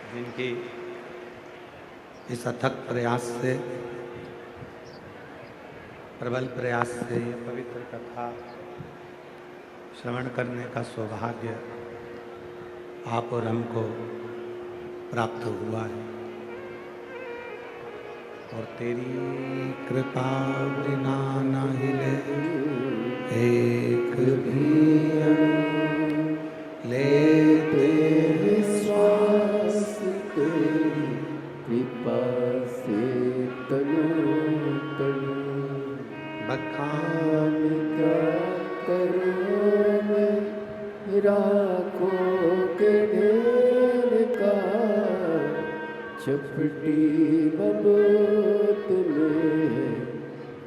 जिनकी इस अथक प्रयास से, प्रबल प्रयास से ये पवित्र कथा श्रवण करने का सौभाग्य आप और हमको प्राप्त हुआ है। और तेरी कृपा बिना न हिले एक भी लेते विश्वास तेरी कृपा से तनु तनु बखान क्या करूं मैं राखों के ढेर का चपटी बबूत में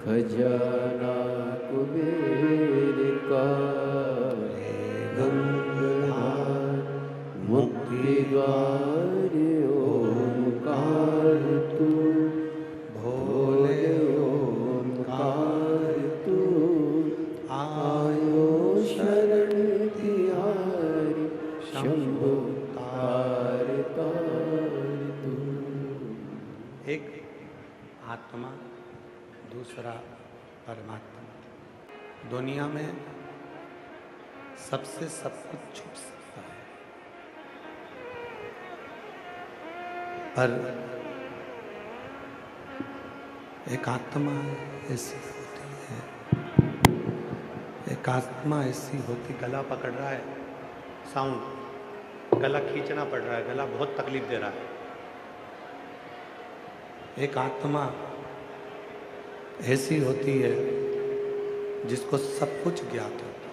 खजाना कुबेर का गंगाधार मुक्ति द्वार ओंकार तू भोले ओंकार तू आयो शरण तिहारी शंभु तार तार तू। एक आत्मा, दूसरा परमात्मा। दुनिया में सबसे सब कुछ छुप सकता है, पर एक आत्मा ऐसी होती है, एक आत्मा ऐसी होती। गला पकड़ रहा है, साउंड, गला खींचना पड़ रहा है, गला बहुत तकलीफ दे रहा है। एक आत्मा ऐसी होती है जिसको सब कुछ ज्ञात होता है।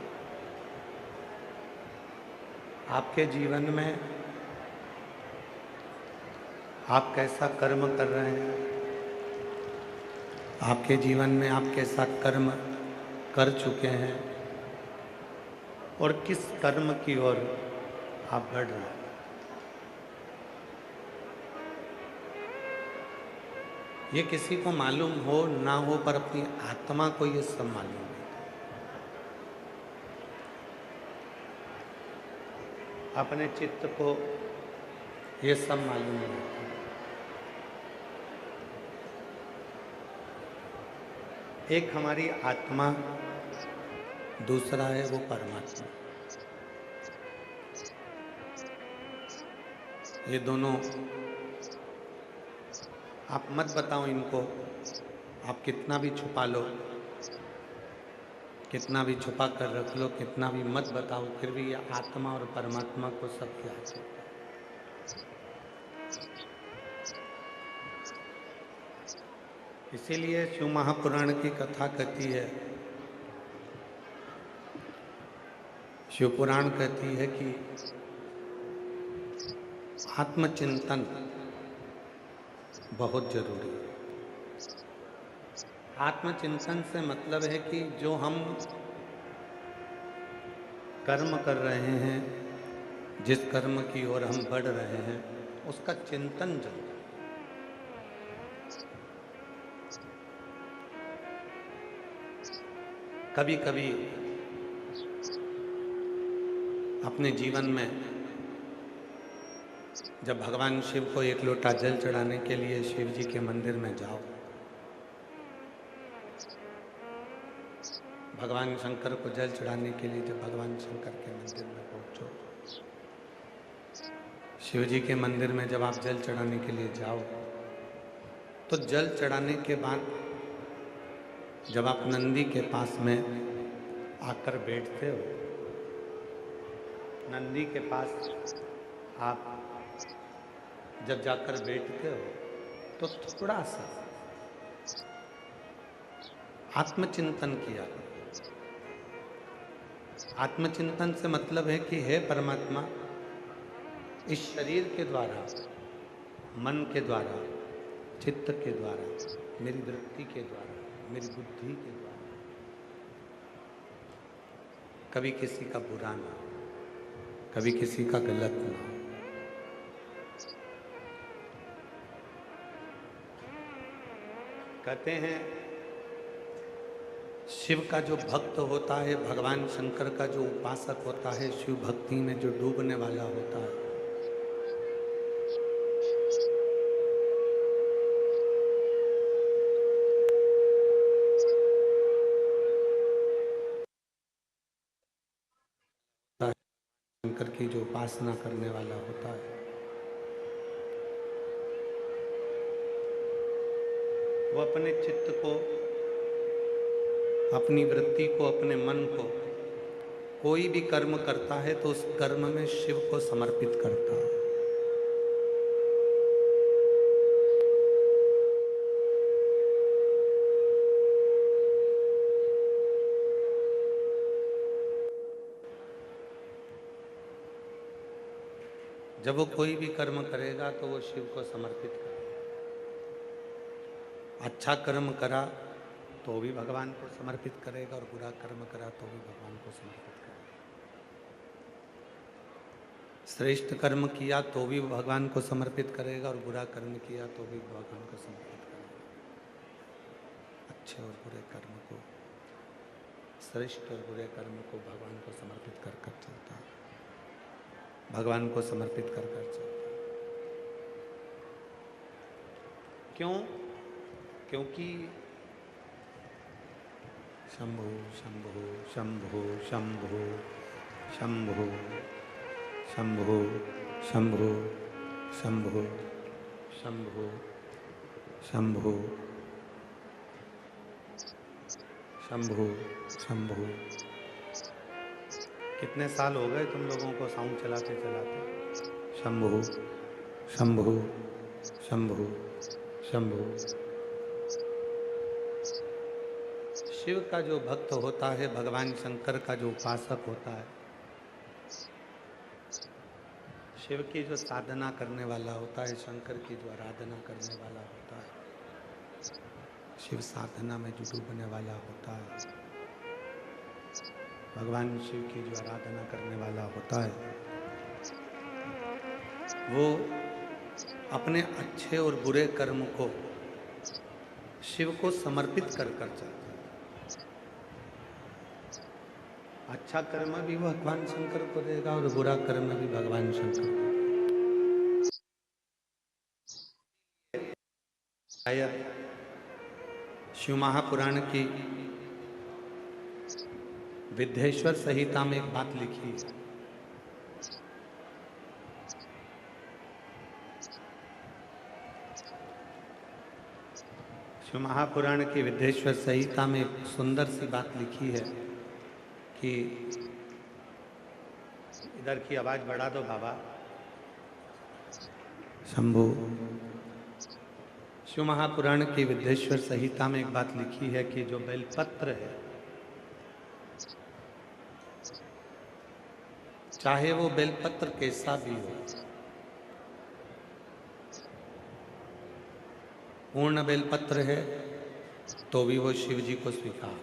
आपके जीवन में आप कैसा कर्म कर रहे हैं, आपके जीवन में आप कैसा कर्म कर चुके हैं और किस कर्म की ओर आप बढ़ रहे हैं। ये किसी को मालूम हो ना हो, पर अपनी आत्मा को ये सब मालूम है। अपने चित्त को ये सब मालूम है। एक हमारी आत्मा, दूसरा है वो परमात्मा। ये दोनों आप मत बताओ इनको, आप कितना भी छुपा लो, कितना भी छुपा कर रख लो, कितना भी मत बताओ, फिर भी ये आत्मा और परमात्मा को सब ज्ञात है। इसीलिए शिव महापुराण की कथा कहती है, शिव पुराण कहती है कि आत्मचिंतन बहुत जरूरी है। आत्मचिंतन से मतलब है कि जो हम कर्म कर रहे हैं, जिस कर्म की ओर हम बढ़ रहे हैं, उसका चिंतन जरूरी। कभी कभी अपने जीवन में जब भगवान शिव को एक लोटा जल चढ़ाने के लिए शिव जी के मंदिर में जाओ, भगवान शंकर को जल चढ़ाने के लिए जब भगवान शंकर के मंदिर में पहुंचो, शिव जी के मंदिर में जब आप जल चढ़ाने के लिए जाओ, तो जल चढ़ाने के बाद जब आप नंदी के पास में आकर बैठते हो, नंदी के पास आप जब जाकर बैठते हो, तो थोड़ा सा आत्मचिंतन किया। आत्मचिंतन से मतलब है कि हे परमात्मा, इस शरीर के द्वारा, मन के द्वारा, चित्त के द्वारा, मेरी वृत्ति के द्वारा, मेरी बुद्धि के द्वारा कभी किसी का बुरा ना हो, कभी किसी का गलत ना हो। कहते हैं शिव का जो भक्त होता है, भगवान शंकर का जो उपासक होता है, शिव भक्ति में जो डूबने वाला होता है, शंकर की जो उपासना करने वाला होता है, वो अपने चित्त को, अपनी वृत्ति को, अपने मन को कोई भी कर्म करता है तो उस कर्म में शिव को समर्पित करता है। जब वो कोई भी कर्म करेगा तो वो शिव को समर्पित करेगा। अच्छा कर्म करा तो भी भगवान को समर्पित करेगा और बुरा कर्म करा तो भी भगवान को समर्पित करेगा। श्रेष्ठ कर्म किया तो भी भगवान को समर्पित करेगा और बुरा कर्म किया तो भी भगवान को समर्पित करेगा। अच्छे और बुरे कर्म को, श्रेष्ठ और बुरे कर्म को भगवान को समर्पित कर कर चलता है, भगवान को समर्पित कर कर चलता है। क्यों? क्योंकि शंभु शंभु शंभु शंभु शंभु शंभु शंभु शंभु शंभु शंभु शंभु शंभु। कितने साल हो गए तुम लोगों को साउंड चलाते चलाते? शंभु शंभु शंभु शंभु। शिव का जो भक्त होता है, भगवान शंकर का जो उपासक होता है, शिव की जो साधना करने वाला होता है, शंकर की जो आराधना करने वाला होता है, शिव साधना में जुटू बनने वाला होता है, भगवान शिव की जो आराधना करने वाला होता है, वो अपने अच्छे और बुरे कर्म को शिव को समर्पित कर कर चलता है। अच्छा कर्म भी भगवान शंकर को देगा और बुरा कर्म भी भगवान शंकर को। शायद शिव महापुराण की विद्धेश्वर संहिता में एक बात लिखी है। शिव महापुराण की विद्धेश्वर संहिता में एक सुंदर सी बात लिखी है कि इधर की आवाज बढ़ा दो बाबा। शंभु। शिव महापुराण की विद्धेश्वर संहिता में एक बात लिखी है कि जो बेलपत्र है, चाहे वो बेलपत्र कैसा भी हो, पूर्ण बेलपत्र है तो भी वो शिव जी को स्वीकार।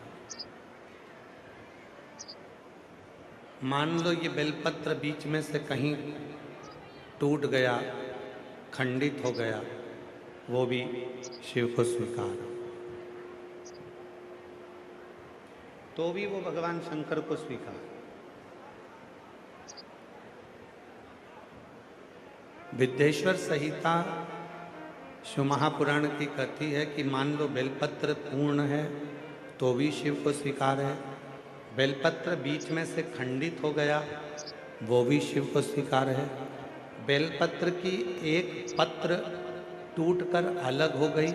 मान लो ये बेलपत्र बीच में से कहीं टूट गया, खंडित हो गया, वो भी शिव को स्वीकार, तो भी वो भगवान शंकर को स्वीकार। विद्धेश्वर संहिता शिव महापुराण की कहती है कि मान लो बेलपत्र पूर्ण है तो भी शिव को स्वीकार है, बेलपत्र बीच में से खंडित हो गया वो भी शिव को स्वीकार है, बेलपत्र की एक पत्र टूटकर अलग हो गई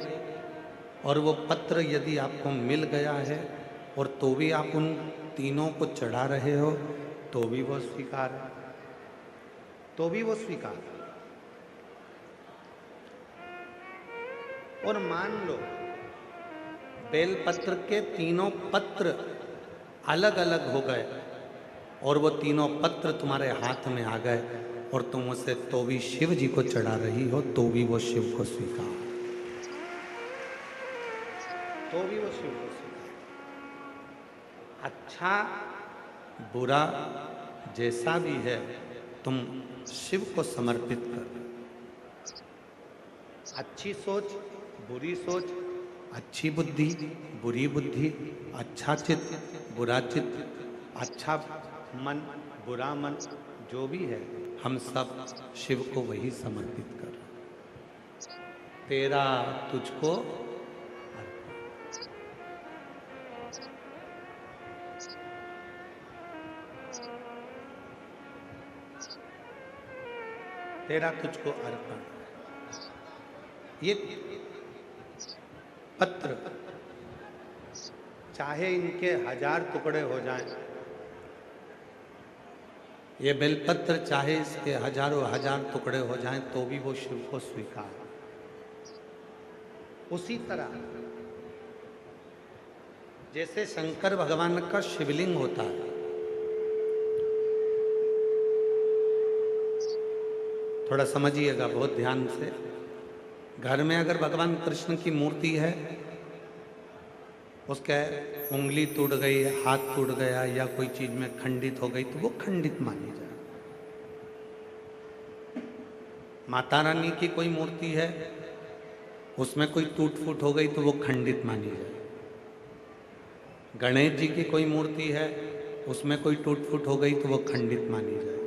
और वो पत्र यदि आपको मिल गया है और तो भी आप उन तीनों को चढ़ा रहे हो तो भी वो स्वीकार है, तो भी वो स्वीकार है। और मान लो बेलपत्र के तीनों पत्र अलग अलग हो गए और वो तीनों पत्र तुम्हारे हाथ में आ गए और तुम उसे तो भी शिव जी को चढ़ा रही हो तो भी वो शिव को स्वीकार, तो भी वो शिव को स्वीकार। अच्छा बुरा जैसा भी है तुम शिव को समर्पित कर। अच्छी सोच, बुरी सोच, अच्छी बुद्धि, बुरी बुद्धि, अच्छा चित्त, बुरा चित्त, अच्छा मन, बुरा मन, जो भी है हम सब शिव को वही समर्पित कर। तेरा तुझको तेरा तुझको अर्पण। ये पत्र चाहे इनके 1000 टुकड़े हो जाएं, ये बेलपत्र चाहे इसके हजारों हजार टुकड़े हो जाएं तो भी वो शिव को स्वीकार। उसी तरह जैसे शंकर भगवान का शिवलिंग होता है, थोड़ा समझिएगा बहुत ध्यान से। घर में अगर भगवान कृष्ण की मूर्ति है, उसके उंगली टूट गई, हाथ टूट गया या कोई चीज में खंडित हो गई तो वो खंडित मानी जाए। माता रानी की कोई मूर्ति है, उसमें कोई टूट फूट हो गई तो वो खंडित मानी जाए। गणेश जी की कोई मूर्ति है, उसमें कोई टूट फूट हो गई तो वो खंडित मानी जाए।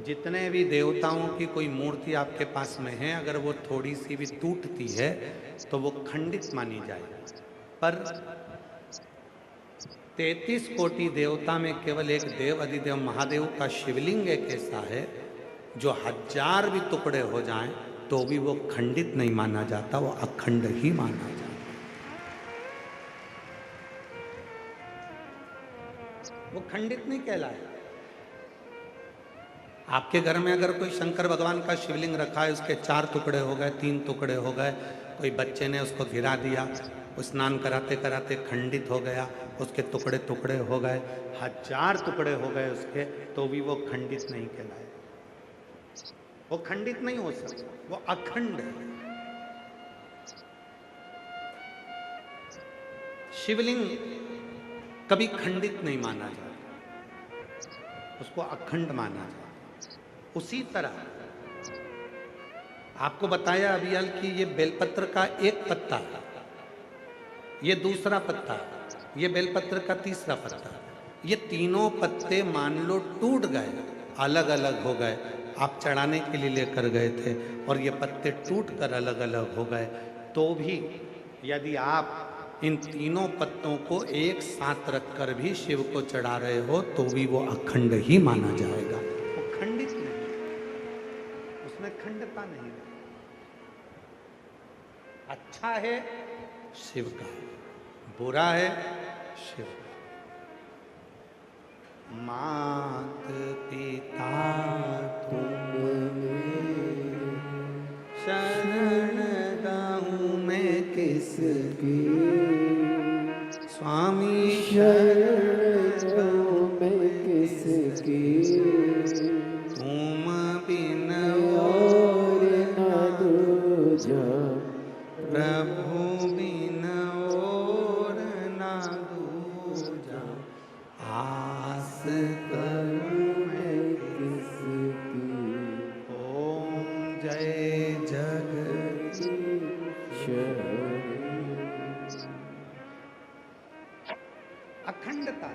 जितने भी देवताओं की कोई मूर्ति आपके पास में है, अगर वो थोड़ी सी भी टूटती है तो वो खंडित मानी जाए। पर 33 कोटि देवता में केवल एक देव अधिदेव महादेव का शिवलिंग एक ऐसा है जो 1000 भी टुकड़े हो जाएं तो भी वो खंडित नहीं माना जाता, वो अखंड ही माना जाता। वो खंडित नहीं कहलाया। आपके घर में अगर कोई शंकर भगवान का शिवलिंग रखा है, उसके 4 टुकड़े हो गए, 3 टुकड़े हो गए, कोई बच्चे ने उसको गिरा दिया, स्नान कराते कराते खंडित हो गया, उसके टुकड़े टुकड़े हो गए, 1000 टुकड़े हो गए उसके, तो भी वो खंडित नहीं कहलाए। वो खंडित नहीं हो सकता, वो अखंड है। शिवलिंग कभी खंडित नहीं माना जाता, उसको अखंड माना जाता। उसी तरह आपको बताया अभियाल कि ये बेलपत्र का एक पत्ता, ये दूसरा पत्ता, ये बेलपत्र का तीसरा पत्ता, ये तीनों पत्ते मान लो टूट गए, अलग अलग हो गए, आप चढ़ाने के लिए लेकर गए थे और ये पत्ते टूट कर अलग अलग हो गए, तो भी यदि आप इन तीनों पत्तों को एक साथ रखकर भी शिव को चढ़ा रहे हो तो भी वो अखंड ही माना जाएगा। वो खंडित नहीं, उसमें खंडता नहीं। अच्छा है शिव का, बुरा है शिव का। मात पिता तुम शरण गाऊं मैं किसकी, स्वामी शरण गाऊं मैं किसकी, तुम बिन और न दूजा, प्रभु बिन और ना दूजा, आस करूं मैं किसकी, ओम जय जगदीश। अखंडता।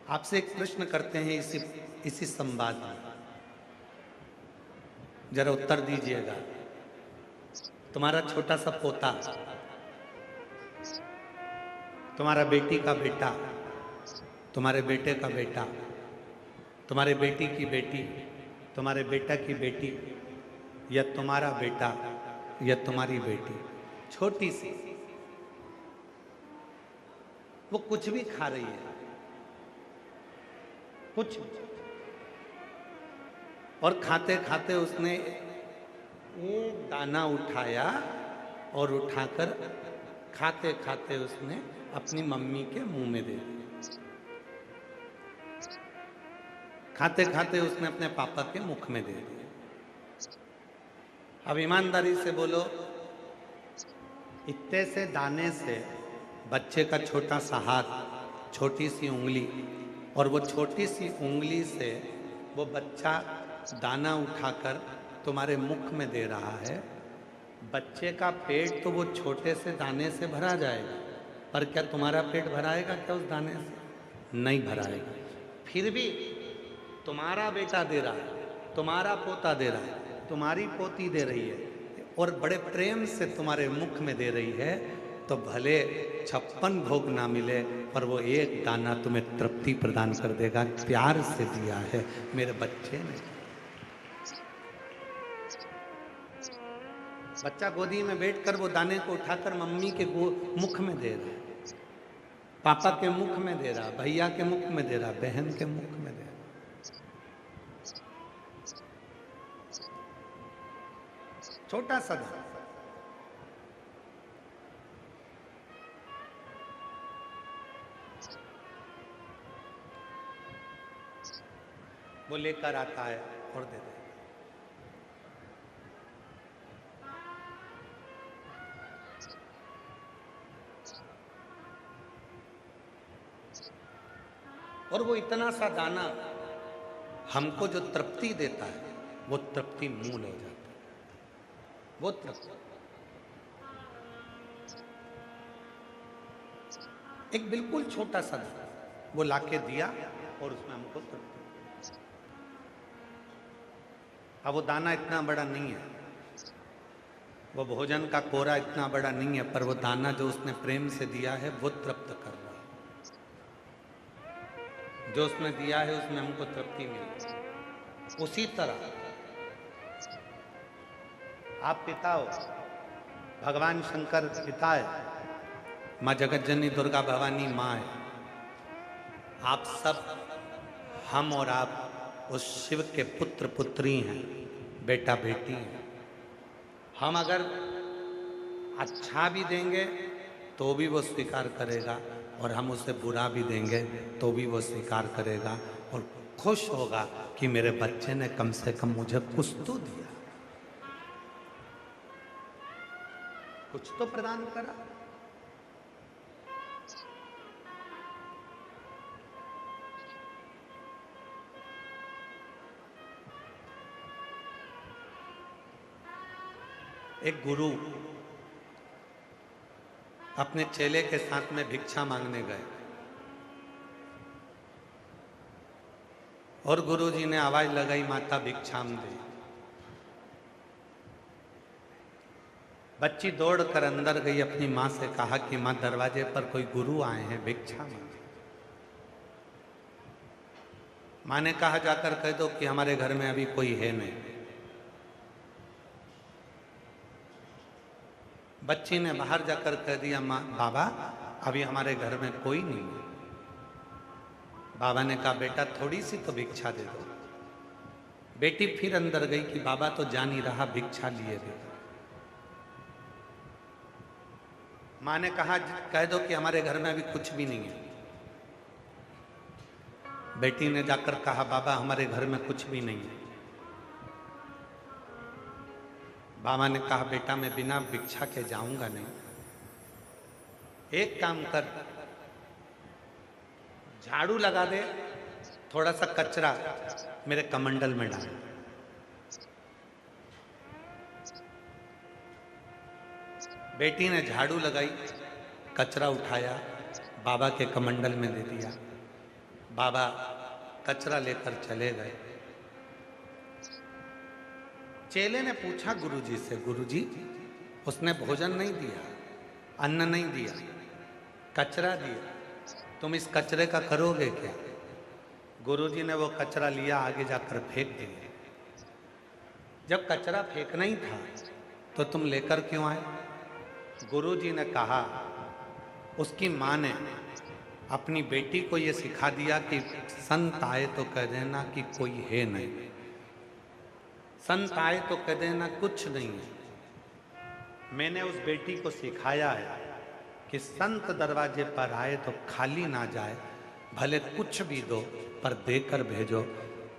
आपसे एक प्रश्न करते हैं इसी संवाद में, जरा उत्तर दीजिएगा। तुम्हारा छोटा सा पोता, तुम्हारा बेटी का बेटा, तुम्हारे बेटे का बेटा, तुम्हारे बेटी की बेटी, तुम्हारे बेटा की बेटी, या तुम्हारा बेटा या तुम्हारी बेटी, छोटी सी, वो कुछ भी खा रही है, कुछ भी, और खाते खाते उसने एक दाना उठाया और उठाकर खाते खाते उसने अपनी मम्मी के मुंह में दे दिया। खाते खाते उसने अपने पापा के मुख में दे दिया। अब ईमानदारी से बोलो, इतने से दाने से बच्चे का छोटा सा हाथ, छोटी सी उंगली, और वो छोटी सी उंगली से वो बच्चा दाना उठाकर तुम्हारे मुख में दे रहा है। बच्चे का पेट तो वो छोटे से दाने से भरा जाएगा, पर क्या तुम्हारा पेट भराएगा क्या उस दाने से? नहीं भराएगा। फिर भी तुम्हारा बेटा दे रहा है, तुम्हारा पोता दे रहा है, तुम्हारी पोती दे रही है, और बड़े प्रेम से तुम्हारे मुख में दे रही है, तो भले 56 भोग ना मिले, पर वो एक दाना तुम्हें तृप्ति प्रदान कर देगा। प्यार से दिया है मेरे बच्चे ने। बच्चा गोदी में बैठकर वो दाने को उठाकर मम्मी के मुख में दे रहा है, पापा के मुख में दे रहा, भैया के मुख में दे रहा, बहन के मुख में दे रहा। छोटा सा दाना। वो लेकर आता है और दे दे। और वो इतना सा दाना हमको जो तृप्ति देता है, वो तृप्ति मूल हो जाता है। वो तृप्ति एक बिल्कुल छोटा सा दाना वो लाके दिया और उसमें हमको तृप्ति। अब वो दाना इतना बड़ा नहीं है, वो भोजन का कोरा इतना बड़ा नहीं है, पर वो दाना जो उसने प्रेम से दिया है वो तृप्त कर रहा है। जो उसने दिया है उसमें हमको तृप्ति मिली। उसी तरह आप पिता हो, भगवान शंकर पिता है, माँ जगतजननी दुर्गा भवानी माँ है। आप सब, हम और आप उस शिव के पुत्र पुत्री हैं, बेटा बेटी हैं। हम अगर अच्छा भी देंगे तो भी वो स्वीकार करेगा, और हम उसे बुरा भी देंगे तो भी वो स्वीकार करेगा और खुश होगा कि मेरे बच्चे ने कम से कम मुझे कुछ तो दिया, कुछ तो प्रदान करा। एक गुरु अपने चेले के साथ में भिक्षा मांगने गए और गुरुजी ने आवाज लगाई, माता भिक्षाम दे। बच्ची दौड़कर अंदर गई, अपनी मां से कहा कि मां दरवाजे पर कोई गुरु आए हैं, भिक्षा मांगे। मां ने कहा जाकर कह दो कि हमारे घर में अभी कोई है नहीं। बच्ची ने बाहर जाकर कह दिया, माँ बाबा अभी हमारे घर में कोई नहीं है। बाबा ने कहा बेटा थोड़ी सी तो भिक्षा दे दो। बेटी फिर अंदर गई कि बाबा तो जा नहीं रहा, भिक्षा लिए दे। माँ ने कहा कह दो कि हमारे घर में अभी कुछ भी नहीं है। बेटी ने जाकर कहा बाबा हमारे घर में कुछ भी नहीं है। बाबा ने कहा बेटा मैं बिना भिक्षा के जाऊंगा नहीं। एक काम कर, झाड़ू लगा दे, थोड़ा सा कचरा मेरे कमंडल में डाल। बेटी ने झाड़ू लगाई, कचरा उठाया, बाबा के कमंडल में दे दिया। बाबा कचरा लेकर चले गए। चेले ने पूछा गुरुजी से, गुरुजी उसने भोजन नहीं दिया, अन्न नहीं दिया, कचरा दिया, तुम इस कचरे का करोगे क्या? गुरुजी ने वो कचरा लिया, आगे जाकर फेंक दिया। जब कचरा फेंकना ही था तो तुम लेकर क्यों आए? गुरुजी ने कहा, उसकी माँ ने अपनी बेटी को ये सिखा दिया कि संत आए तो कह देना कि कोई है नहीं, संत आए तो कह देना कुछ नहीं है। मैंने उस बेटी को सिखाया है कि संत दरवाजे पर आए तो खाली ना जाए, भले कुछ भी दो पर देकर भेजो।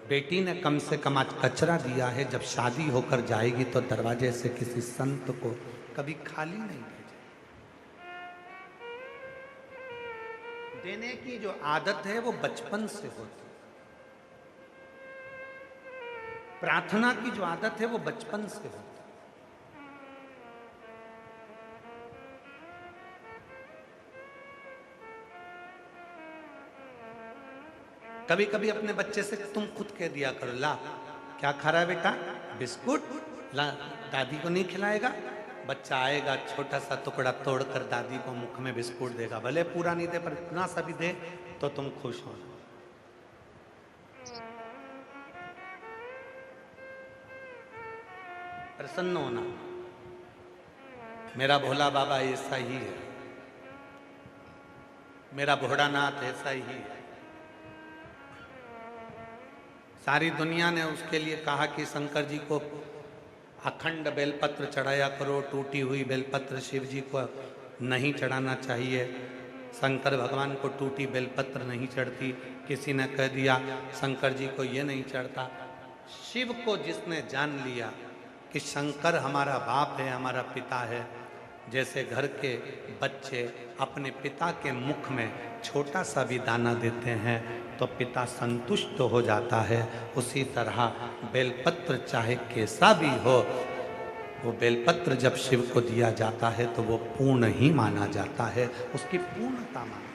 बेटी ने कम से कम आज कचरा दिया है, जब शादी होकर जाएगी तो दरवाजे से किसी संत को कभी खाली नहीं भेजे। देने की जो आदत है वो बचपन से होती है। प्रार्थना की जो आदत है वो बचपन से होती है। कभी कभी अपने बच्चे से तुम खुद कह दिया करो, ला क्या खा रहा है बेटा, बिस्कुट, ला दादी को नहीं खिलाएगा, बच्चा आएगा, छोटा सा टुकड़ा तोड़कर दादी को मुख में बिस्कुट देगा, भले पूरा नहीं दे पर इतना सा भी दे तो तुम खुश हो। प्रसन्न होना। मेरा भोला बाबा ऐसा ही है, मेरा भोलानाथ ऐसा ही है। सारी दुनिया ने उसके लिए कहा कि शंकर जी को अखंड बेलपत्र चढ़ाया करो, टूटी हुई बेलपत्र शिव जी को नहीं चढ़ाना चाहिए। शंकर भगवान को टूटी बेलपत्र नहीं चढ़ती। किसी ने कह दिया शंकर जी को ये नहीं चढ़ता। शिव को जिसने जान लिया कि शंकर हमारा बाप है, हमारा पिता है, जैसे घर के बच्चे अपने पिता के मुख में छोटा सा भी दाना देते हैं तो पिता संतुष्ट हो जाता है, उसी तरह बेलपत्र चाहे कैसा भी हो, वो बेलपत्र जब शिव को दिया जाता है तो वो पूर्ण ही माना जाता है, उसकी पूर्णता माना।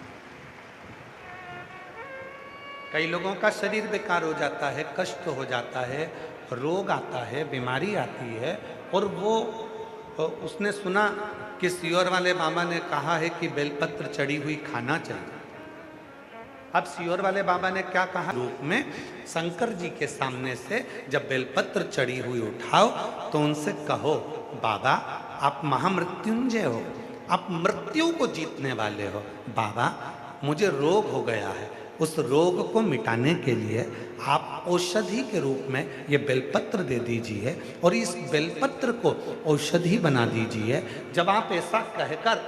कई लोगों का शरीर बेकार हो जाता है, कष्ट हो जाता है, रोग आता है, बीमारी आती है, और वो उसने सुना कि सियोर वाले बाबा ने कहा है कि बेलपत्र चढ़ी हुई खाना चाहिए। अब सियोर वाले बाबा ने क्या कहा, रूप में शंकर जी के सामने से जब बेलपत्र चढ़ी हुई उठाओ तो उनसे कहो बाबा आप महामृत्युंजय हो, आप मृत्यु को जीतने वाले हो। बाबा मुझे रोग हो गया है, उस रोग को मिटाने के लिए आप औषधि के रूप में ये बेलपत्र दे दीजिए और इस बेलपत्र को औषधि बना दीजिए। जब आप ऐसा कहकर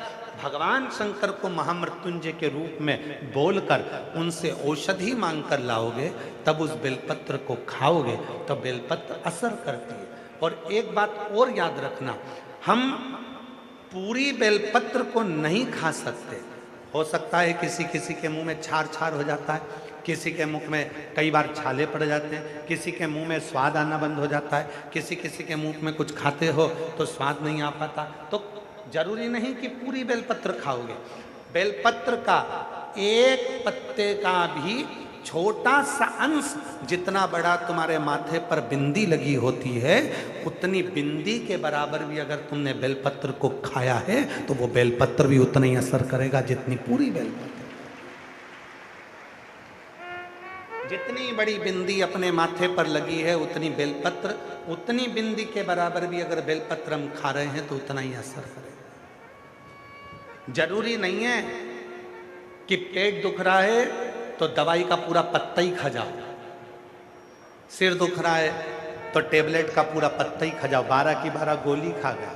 भगवान शंकर को महामृत्युंजय के रूप में बोलकर उनसे औषधि मांग कर लाओगे, तब उस बेलपत्र को खाओगे तो बेलपत्र असर करती है। और एक बात और याद रखना, हम पूरी बेलपत्र को नहीं खा सकते। हो सकता है किसी किसी के मुंह में छार छार हो जाता है, किसी के मुख में कई बार छाले पड़ जाते हैं, किसी के मुंह में स्वाद आना बंद हो जाता है, किसी किसी के मुंह में कुछ खाते हो तो स्वाद नहीं आ पाता। तो जरूरी नहीं कि पूरी बेलपत्र खाओगे। बेलपत्र का एक पत्ते का भी छोटा सा अंश, जितना बड़ा तुम्हारे माथे पर बिंदी लगी होती है, उतनी बिंदी के बराबर भी अगर तुमने बेलपत्र को खाया है तो वो बेलपत्र भी उतना ही असर करेगा जितनी पूरी बेलपत्र। जितनी बड़ी बिंदी अपने माथे पर लगी है उतनी बेलपत्र, उतनी बिंदी के बराबर भी अगर बेलपत्र हम खा रहे हैं तो उतना ही असर करेगा। जरूरी नहीं है कि पेट दुख रहा है तो दवाई का पूरा पत्ता ही खा जाओ, सिर दुख रहा है तो टेबलेट का पूरा पत्ता ही खा जाओ, 12 की 12 गोली खा गया।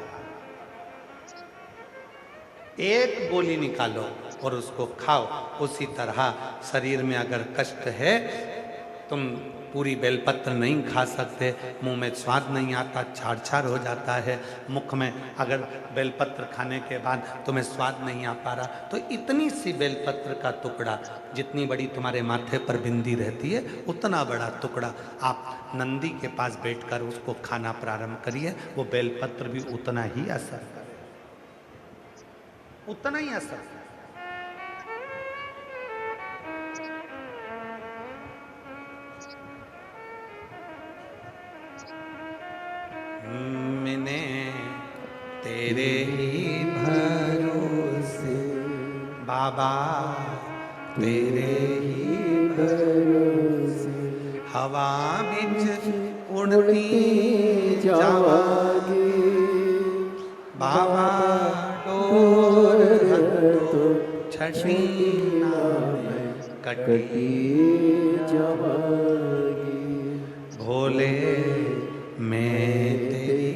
एक गोली निकालो और उसको खाओ। उसी तरह शरीर में अगर कष्ट है, तुम पूरी बेलपत्र नहीं खा सकते, मुंह में स्वाद नहीं आता, छाड़ छाड़ हो जाता है, मुख में अगर बेलपत्र खाने के बाद तुम्हें स्वाद नहीं आ पा रहा, तो इतनी सी बेलपत्र का टुकड़ा, जितनी बड़ी तुम्हारे माथे पर बिंदी रहती है उतना बड़ा टुकड़ा आप नंदी के पास बैठकर उसको खाना प्रारंभ करिए, वो बेलपत्र भी उतना ही असर करे, उतना ही असर। मैंने तेरे ही भरोसे बाबा, तेरे ही भरोसे हवा बिच उड़ती जावागे बाबा, डोर तो छठी कटी जावागे भोले मैं तेरी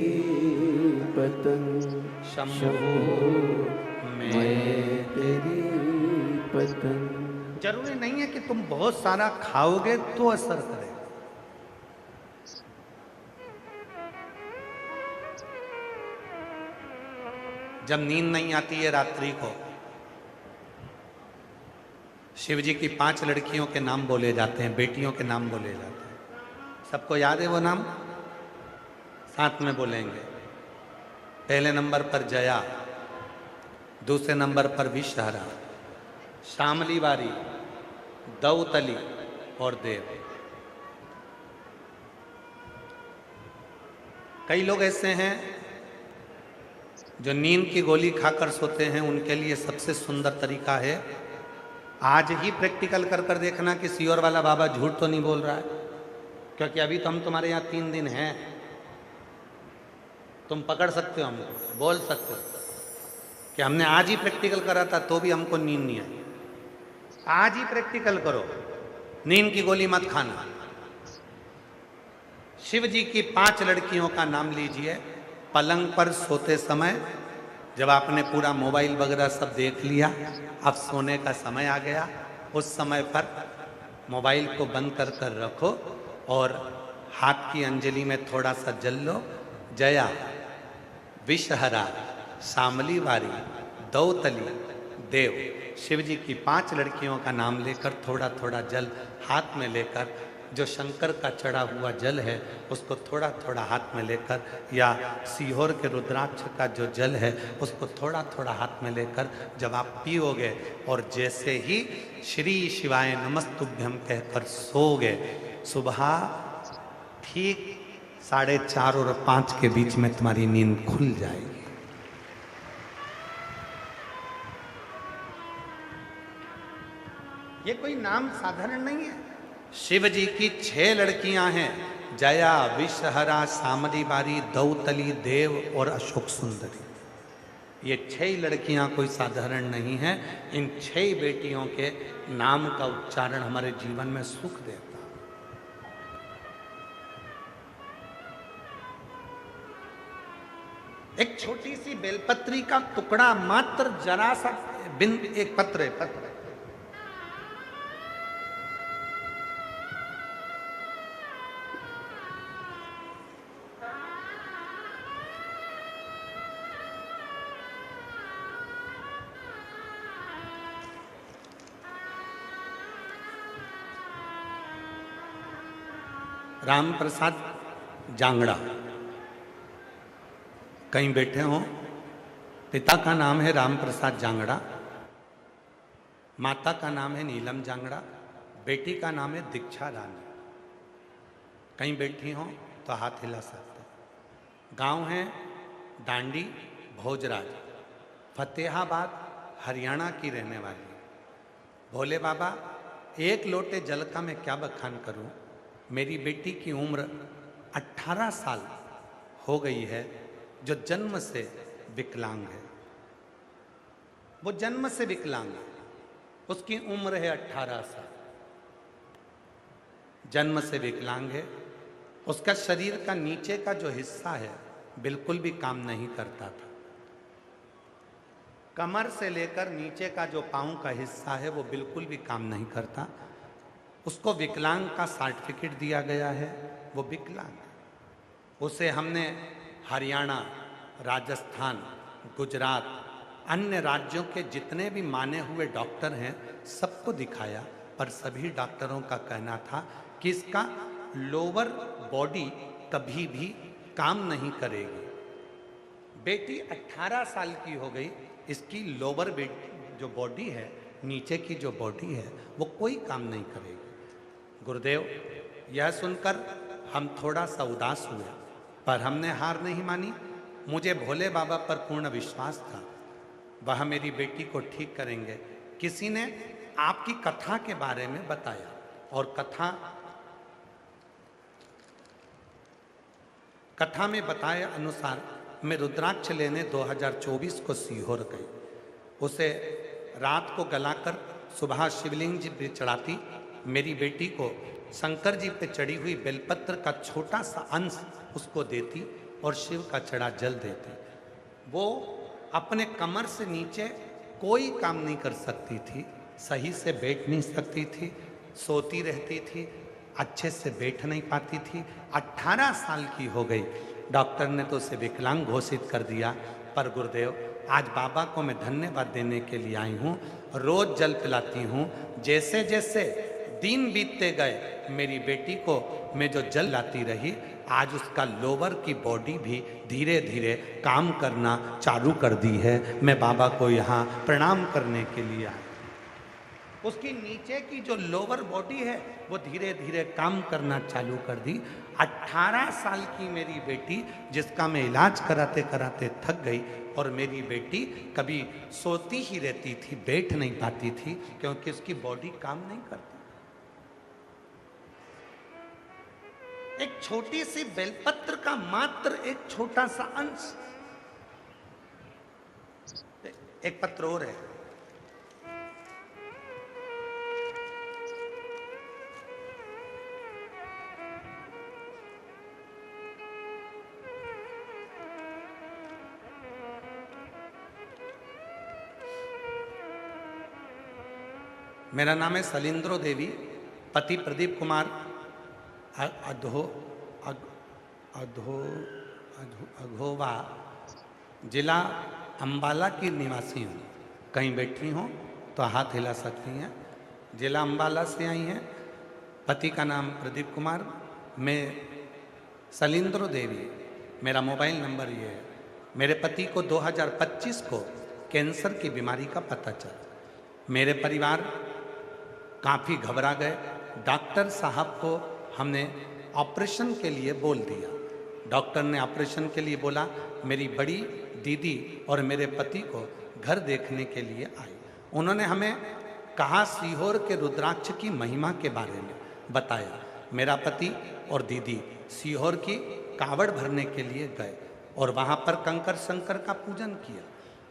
पतंग, शंभू मैं तेरी पतंग। जरूरी नहीं है कि तुम बहुत सारा खाओगे तो असर करे। जब नींद नहीं आती है रात्रि को, शिव जी की 5 लड़कियों के नाम बोले जाते हैं, बेटियों के नाम बोले जाते हैं। सबको याद है वो नाम? साथ में बोलेंगे। पहले नंबर पर जया, दूसरे नंबर पर विषहरा, शामली बारी, दौतली और देव। कई लोग ऐसे हैं जो नींद की गोली खाकर सोते हैं उनके लिए सबसे सुंदर तरीका है, आज ही प्रैक्टिकल कर कर देखना कि सीओर वाला बाबा झूठ तो नहीं बोल रहा है, क्योंकि अभी तो हम तुम्हारे यहाँ 3 दिन हैं, तुम पकड़ सकते हो, हमको बोल सकते हो कि हमने आज ही प्रैक्टिकल करा था तो भी हमको नींद नहीं आई। आज ही प्रैक्टिकल करो, नींद की गोली मत खाना। शिव जी की 5 लड़कियों का नाम लीजिए। पलंग पर सोते समय जब आपने पूरा मोबाइल वगैरह सब देख लिया, अब सोने का समय आ गया, उस समय पर मोबाइल को बंद कर कर रखो और हाथ की अंजलि में थोड़ा सा जल लो। जया विषहरा शामली वारी दौतली देव, शिव जी की 5 लड़कियों का नाम लेकर थोड़ा थोड़ा जल हाथ में लेकर, जो शंकर का चढ़ा हुआ जल है उसको थोड़ा थोड़ा हाथ में लेकर, या सीहोर के रुद्राक्ष का जो जल है उसको थोड़ा थोड़ा हाथ में लेकर जब आप पियोगे और जैसे ही श्री शिवाय नमस्तुभ्यम कहकर सोओगे, सुबह ठीक 4:30 और 5 के बीच में तुम्हारी नींद खुल जाएगी। ये कोई नाम साधारण नहीं है। शिव जी की 6 लड़कियां हैं, जया विषहरा शामली बारी दौतली देव और अशोक सुंदरी। ये 6 लड़कियां कोई साधारण नहीं है। इन 6 बेटियों के नाम का उच्चारण हमारे जीवन में सुख देता। एक छोटी सी बेलपत्री का टुकड़ा मात्र, जरा सा बिंद, एक पत्र राम प्रसाद जांगड़ा, कहीं बैठे हों। पिता का नाम है राम प्रसाद जांगड़ा, माता का नाम है नीलम जांगड़ा, बेटी का नाम है दीक्षा रानी। कहीं बैठी हों तो हाथ हिला सकते। गांव है डांडी भोजराज, फतेहाबाद हरियाणा की रहने वाली। भोले बाबा, 1 लोटे जल का मैं क्या बखान करूं। मेरी बेटी की उम्र 18 साल हो गई है, जो जन्म से विकलांग है। वो जन्म से विकलांग है, उसकी उम्र है 18 साल, जन्म से विकलांग है। उसका शरीर का नीचे का जो हिस्सा है बिल्कुल भी काम नहीं करता था। कमर से लेकर नीचे का जो पांव का हिस्सा है वो बिल्कुल भी काम नहीं करता। उसको विकलांग का सर्टिफिकेट दिया गया है, वो विकलांग है। उसे हमने हरियाणा, राजस्थान, गुजरात, अन्य राज्यों के जितने भी माने हुए डॉक्टर हैं सबको दिखाया, पर सभी डॉक्टरों का कहना था कि इसका लोअर बॉडी कभी भी काम नहीं करेगी। बेटी 18 साल की हो गई, इसकी लोअर जो बॉडी है, नीचे की जो बॉडी है वो कोई काम नहीं करेगी। गुरुदेव, यह सुनकर हम थोड़ा सा उदास हुए, पर हमने हार नहीं मानी। मुझे भोले बाबा पर पूर्ण विश्वास था, वह मेरी बेटी को ठीक करेंगे। किसी ने आपकी कथा के बारे में बताया और कथा में बताए अनुसार मैं रुद्राक्ष लेने 2024 को सीहोर गई। उसे रात को गलाकर सुबह शिवलिंग जी पे चढ़ाती, मेरी बेटी को शंकर जी पे चढ़ी हुई बेलपत्र का छोटा सा अंश उसको देती और शिव का चढ़ा जल देती। वो अपने कमर से नीचे कोई काम नहीं कर सकती थी, सही से बैठ नहीं सकती थी, सोती रहती थी, अच्छे से बैठ नहीं पाती थी। 18 साल की हो गई, डॉक्टर ने तो उसे विकलांग घोषित कर दिया। पर गुरुदेव, आज बाबा को मैं धन्यवाद देने के लिए आई हूँ। रोज जल पिलाती हूँ। जैसे जैसे दिन बीतते गए, मेरी बेटी को मैं जो जल लाती रही, आज उसका लोअर की बॉडी भी धीरे धीरे काम करना चालू कर दी है। मैं बाबा को यहाँ प्रणाम करने के लिए आई। उसकी नीचे की जो लोअर बॉडी है वो धीरे धीरे काम करना चालू कर दी। 18 साल की मेरी बेटी, जिसका मैं इलाज कराते कराते थक गई, और मेरी बेटी कभी सोती ही रहती थी, बैठ नहीं पाती थी, क्योंकि उसकी बॉडी काम नहीं करती। एक छोटी सी बेलपत्र का मात्र एक छोटा सा अंश, एक पत्र और है, मेरा नाम है सलिंद्रो देवी, पति प्रदीप कुमार, अधो अधो अघोवा, जिला अंबाला की निवासी हूँ। कहीं बैठी हूँ तो हाथ हिला सकती हैं। जिला अंबाला से आई हैं। पति का नाम प्रदीप कुमार, मैं सलिंद्रो देवी, मेरा मोबाइल नंबर ये है। मेरे पति को 2025 को कैंसर की बीमारी का पता चला। मेरे परिवार काफ़ी घबरा गए। डॉक्टर साहब को हमने ऑपरेशन के लिए बोल दिया। डॉक्टर ने ऑपरेशन के लिए बोला। मेरी बड़ी दीदी और मेरे पति को घर देखने के लिए आई। उन्होंने हमें कहा, सीहोर के रुद्राक्ष की महिमा के बारे में बताया। मेरा पति और दीदी सीहोर की कावड़ भरने के लिए गए और वहाँ पर कंकर शंकर का पूजन किया।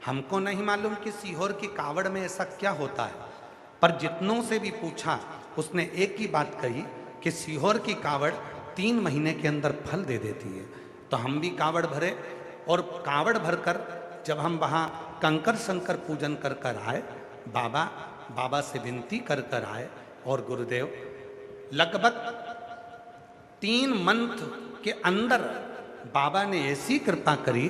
हमको नहीं मालूम कि सीहोर की कावड़ में ऐसा क्या होता है, पर जितनों से भी पूछा उसने एक ही बात कही कि सीहोर की कावड़ 3 महीने के अंदर फल दे देती है। तो हम भी कावड़ भरे और कावड़ भरकर जब हम वहाँ कंकर शंकर पूजन कर कर आए, बाबा से विनती कर कर आए और गुरुदेव लगभग 3 मंथ के अंदर बाबा ने ऐसी कृपा करी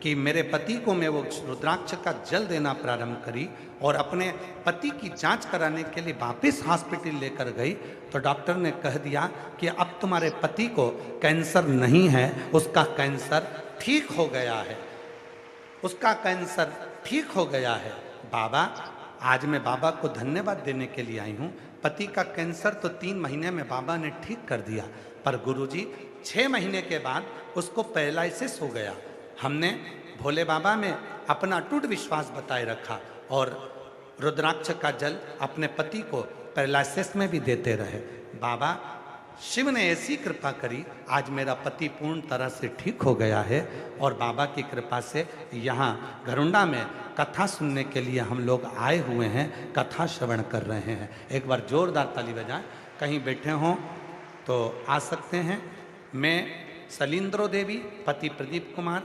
कि मेरे पति को मैं वो रुद्राक्ष का जल देना प्रारंभ करी और अपने पति की जांच कराने के लिए वापस हॉस्पिटल लेकर गई तो डॉक्टर ने कह दिया कि अब तुम्हारे पति को कैंसर नहीं है, उसका कैंसर ठीक हो गया है, उसका कैंसर ठीक हो गया है। बाबा, आज मैं बाबा को धन्यवाद देने के लिए आई हूँ। पति का कैंसर तो 3 महीने में बाबा ने ठीक कर दिया, पर गुरुजी 6 महीने के बाद उसको पैरालिसिस हो गया। हमने भोले बाबा में अपना अटूट विश्वास बताए रखा और रुद्राक्ष का जल अपने पति को पैरालिसिस में भी देते रहे। बाबा शिव ने ऐसी कृपा करी, आज मेरा पति पूर्ण तरह से ठीक हो गया है और बाबा की कृपा से यहाँ घरुंडा में कथा सुनने के लिए हम लोग आए हुए हैं, कथा श्रवण कर रहे हैं। एक बार जोरदार ताली बजाएं। कहीं बैठे हों तो आ सकते हैं। मैं सलिंद्रो देवी, पति प्रदीप कुमार,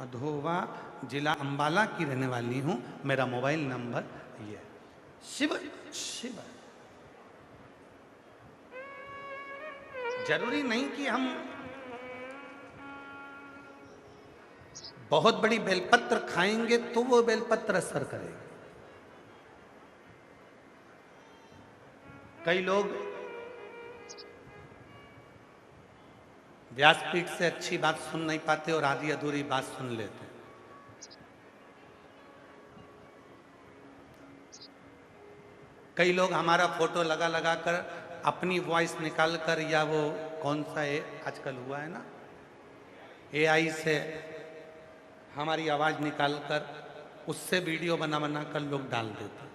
अधोवा, जिला अंबाला की रहने वाली हूँ। मेरा मोबाइल नंबर ये। शिव शिव जरूरी नहीं कि हम बहुत बड़ी बेलपत्र खाएंगे तो वो बेलपत्र असर करेगा। कई लोग व्यासपीठ से अच्छी बात सुन नहीं पाते और आधी अधूरी बात सुन लेते हैं। कई लोग हमारा फोटो लगा लगा कर अपनी वॉइस निकाल कर, या वो कौन सा है आजकल हुआ है ना, AI से हमारी आवाज निकाल कर उससे वीडियो बना बना कर लोग डाल देते हैं।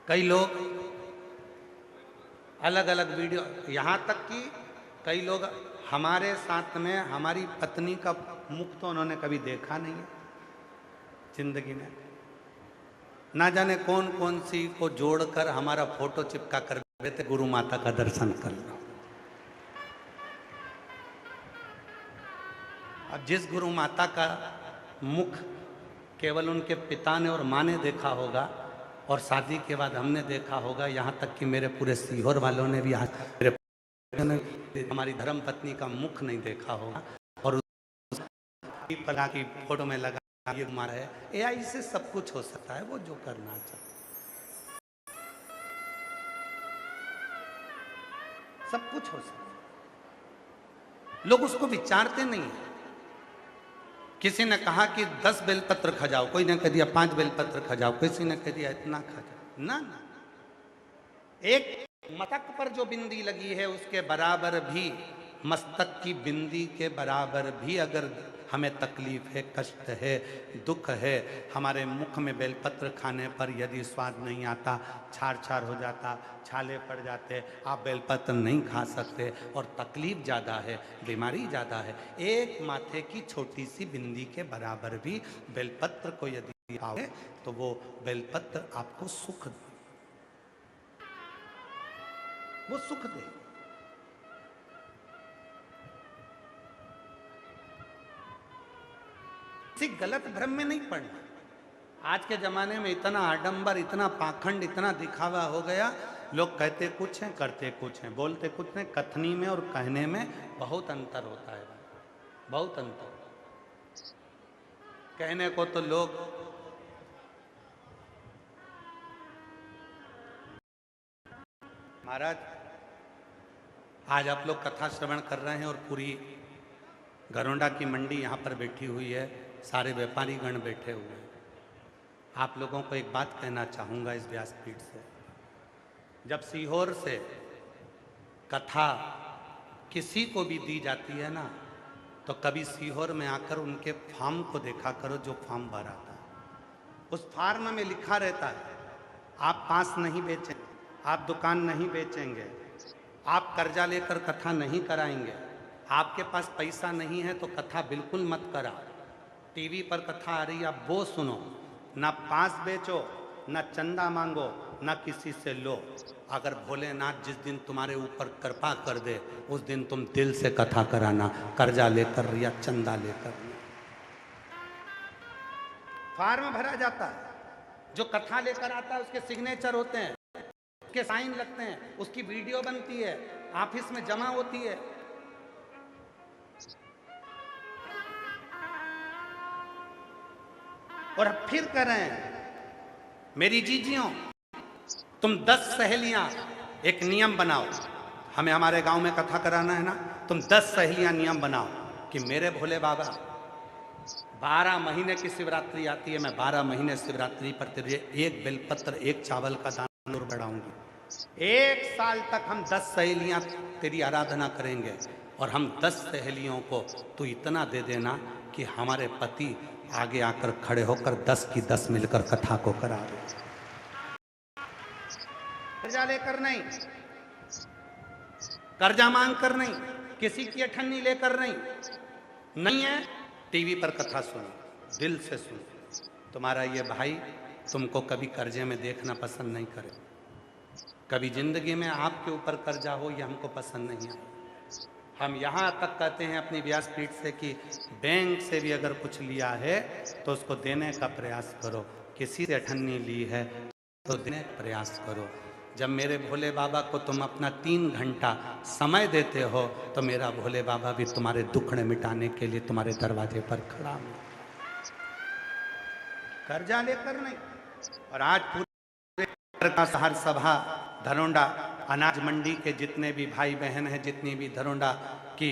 कई लोग अलग अलग वीडियो, यहाँ तक कि कई लोग हमारे साथ में हमारी पत्नी का मुख तो उन्होंने कभी देखा नहीं है जिंदगी में। ना जाने कौन कौन सी को जोड़कर हमारा फोटो चिपका कर देते, गुरु माता का दर्शन कर लो। अब जिस गुरु माता का मुख केवल उनके पिता ने और माँ ने देखा होगा और शादी के बाद हमने देखा होगा, यहाँ तक कि मेरे पूरे सीहोर वालों ने भी आज मेरे हमारी धर्म पत्नी का मुख नहीं देखा होगा और उस की फोटो में लगा ये मारा है। AI से सब कुछ हो सकता है, वो जो करना चाहता सब कुछ हो सकता है। लोग उसको विचारते नहीं है किसी ने कहा कि 10 बेलपत्र खा जाओ, कोई ने कह दिया 5 बेलपत्र खा जाओ, किसी ने कह दिया इतना खा जाओ। ना ना, एक मस्तक पर जो बिंदी लगी है उसके बराबर भी, मस्तक की बिंदी के बराबर भी अगर हमें तकलीफ है, कष्ट है, दुख है, हमारे मुख में बेलपत्र खाने पर यदि स्वाद नहीं आता, छार छार हो जाता, छाले पड़ जाते, आप बेलपत्र नहीं खा सकते और तकलीफ ज़्यादा है, बीमारी ज़्यादा है, एक माथे की छोटी सी बिंदी के बराबर भी बेलपत्र को यदि आओगे तो वो बेलपत्र आपको सुख दे, वो सुख दे। किसी गलत भ्रम में नहीं पड़ना। आज के जमाने में इतना आडंबर, इतना पाखंड, इतना दिखावा हो गया, लोग कहते कुछ हैं, करते कुछ हैं, बोलते कुछ हैं। कथनी में और कहने में बहुत अंतर होता है, बहुत अंतर। कहने को तो लोग महाराज, आज आप लोग कथा श्रवण कर रहे हैं और पूरी घरोंडा की मंडी यहाँ पर बैठी हुई है, सारे व्यापारी गण बैठे हुए हैं। आप लोगों को एक बात कहना चाहूँगा इस व्यासपीठ से, जब सीहोर से कथा किसी को भी दी जाती है ना, तो कभी सीहोर में आकर उनके फार्म को देखा करो, जो फार्म भरा था। उस फार्म में लिखा रहता है, आप पास नहीं बेचेंगे, आप दुकान नहीं बेचेंगे, आप कर्जा लेकर कथा नहीं कराएंगे, आपके पास पैसा नहीं है तो कथा बिल्कुल मत करा, टीवी पर कथा आ रही है आप वो सुनो, ना पास बेचो, ना चंदा मांगो, ना किसी से लो। अगर भोलेनाथ जिस दिन तुम्हारे ऊपर कृपा कर दे, उस दिन तुम दिल से कथा कराना, कर्जा लेकर या चंदा लेकर। फार्म भरा जाता है, जो कथा लेकर आता है उसके सिग्नेचर होते हैं, उसके साइन लगते हैं, उसकी वीडियो बनती है, ऑफिस में जमा होती है। और अब फिर कह रहे हैं, मेरी जीजियों, तुम 10 सहेलियां एक नियम बनाओ, हमें हमारे गांव में कथा कराना है ना, तुम 10 सहेलियां नियम बनाओ कि मेरे भोले बाबा 12 महीने की शिवरात्रि आती है, मैं 12 महीने शिवरात्रि पर तेरे एक बेलपत्र, एक चावल का दाना जरूर बढ़ाऊंगी। 1 साल तक हम 10 सहेलियां तेरी आराधना करेंगे और हम 10 सहेलियों को तू इतना दे देना कि हमारे पति आगे आकर खड़े होकर 10 की 10 मिलकर कथा को करा दे। कर्जा लेकर नहीं, कर्जा मांग कर नहीं, किसी की अठन्नी लेकर नहीं, नहीं है टीवी पर कथा सुनो, दिल से सुनो। तुम्हारा ये भाई तुमको कभी कर्जे में देखना पसंद नहीं करे, कभी जिंदगी में आपके ऊपर कर्जा हो ये हमको पसंद नहीं है। हम यहाँ तक कहते हैं अपनी व्यासपीठ से कि बैंक से भी अगर कुछ लिया है तो उसको देने का प्रयास करो, किसी से अठन्नी ली है तो देने का प्रयास करो। जब मेरे भोले बाबा को तुम अपना 3 घंटा समय देते हो तो मेरा भोले बाबा भी तुम्हारे दुखड़े मिटाने के लिए तुम्हारे दरवाजे पर खड़ा है, कर्जा लेकर नहीं। और आज पूरे हर सभा धरोंडा अनाज मंडी के जितने भी भाई बहन हैं, जितनी भी धरोंडा की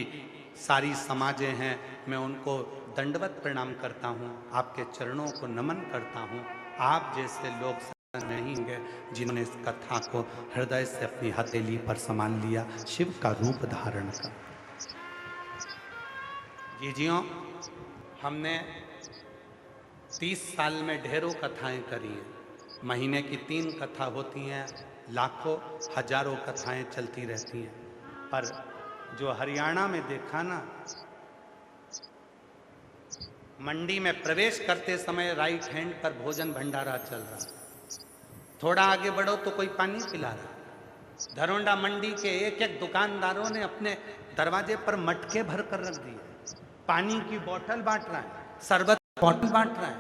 सारी समाजें हैं, मैं उनको दंडवत प्रणाम करता हूँ, आपके चरणों को नमन करता हूँ। आप जैसे लोग नहीं होंगे जिन्होंने इस कथा को हृदय से अपनी हथेली पर संभाल लिया, शिव का रूप धारण कर। जीजियों, हमने 30 साल में ढेरों कथाएं करी हैं, महीने की 3 कथा होती हैं, लाखों हजारों कथाएं चलती रहती हैं। पर जो हरियाणा में देखा ना, मंडी में प्रवेश करते समय राइट हैंड पर भोजन भंडारा चल रहा, थोड़ा आगे बढ़ो तो कोई पानी पिला रहा। धरोंडा मंडी के एक दुकानदारों ने अपने दरवाजे पर मटके भर कर रख दिए, पानी की बोतल बांट रहा है, शरबत बॉटल बांट रहा है,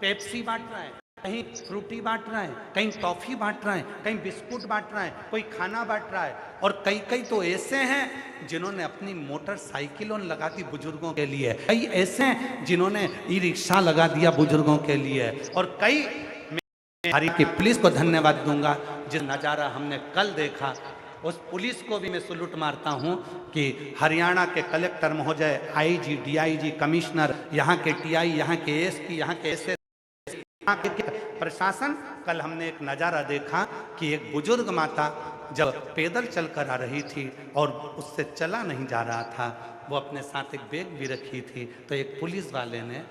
पेप्सी बांट रहा है, कहीं फ्रूटी बांट रहा है, कहीं टॉफी बांट रहा है, कहीं बिस्कुट बांट रहा है, कोई खाना बांट रहा है। और कई कई तो ऐसे हैं जिन्होंने अपनी मोटरसाइकिलों लगा दी बुजुर्गों के लिए, कई ऐसे हैं जिन्होंने ई रिक्शा लगा दिया बुजुर्गों के लिए, और कई हरियाणा की पुलिस को धन्यवाद दूंगा जिस नज़ारा हमने कल देखा उस पुलिस को भी मैं सलूट मारता हूं कि हरियाणा के कलेक्टर महोदय, आईजी, डीआईजी, कमिश्नर, यहाँ के टीआई, यहाँ के एसपी, यहाँ के एसएस, प्रशासन। कल हमने एक नज़ारा देखा कि एक बुजुर्ग माता जब पैदल चलकर आ रही थी और उससे चला नहीं जा रहा था, वो अपने साथ एक बैग भी रखी थी, तो एक पुलिस वाले ने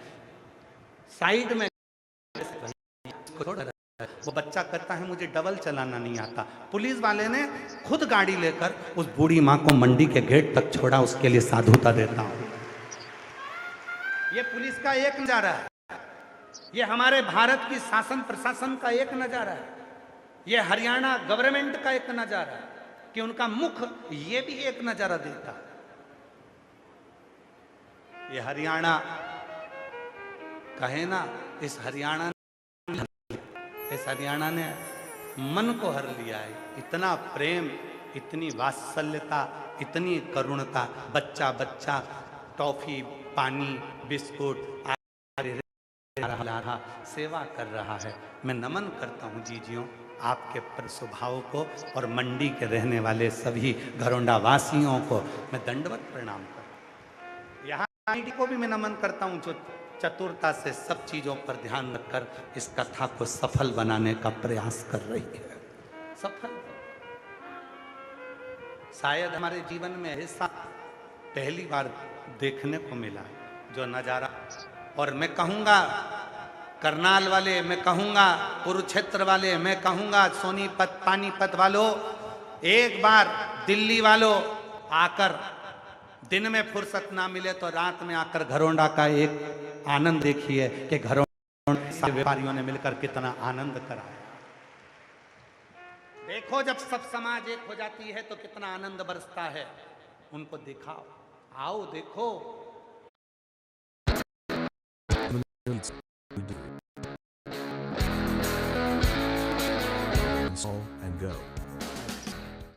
साइड में, वो बच्चा कहता है मुझे डबल चलाना नहीं आता, पुलिस वाले ने खुद गाड़ी लेकर उस बूढ़ी माँ को मंडी के गेट तक छोड़ा। उसके लिए साधुता देता हूं। ये पुलिस का एक नजारा है, ये हमारे भारत की शासन प्रशासन का एक नजारा है, ये हरियाणा गवर्नमेंट का एक नजारा है कि उनका मुख ये भी एक नजारा देता है। ये हरियाणा कहे ना, इस हरियाणा ने मन को हर लिया है। इतना प्रेम, इतनी वात्सल्यता, इतनी करुणता, बच्चा बच्चा टॉफी, पानी, बिस्कुट रहा, सेवा कर रहा है। मैं नमन करता हूँ जीजियों आपके स्वभाव को, और मंडी के रहने वाले सभी घरोंडा वासियों को मैं दंडवत प्रणाम करता हूँ। यहाँ को भी मैं नमन करता हूँ जो चतुरता से सब चीजों पर ध्यान रखकर इस कथा को सफल बनाने का प्रयास कर रही है। सफल शायद हमारे जीवन में ऐसा पहली बार देखने को मिला जो नजारा। और मैं कहूंगा करनाल वाले, मैं कहूंगा कुरुक्षेत्र वाले, मैं कहूंगा सोनीपत पानीपत वालों, एक बार दिल्ली वालों आकर, दिन में फुर्सत ना मिले तो रात में आकर घरोंडा का एक आनंद देखिए कि घरोंडा व्यापारियों ने मिलकर कितना आनंद कराया। देखो जब सब समाज एक हो जाती है तो कितना आनंद बरसता है। उनको दिखाओ, आओ देखो।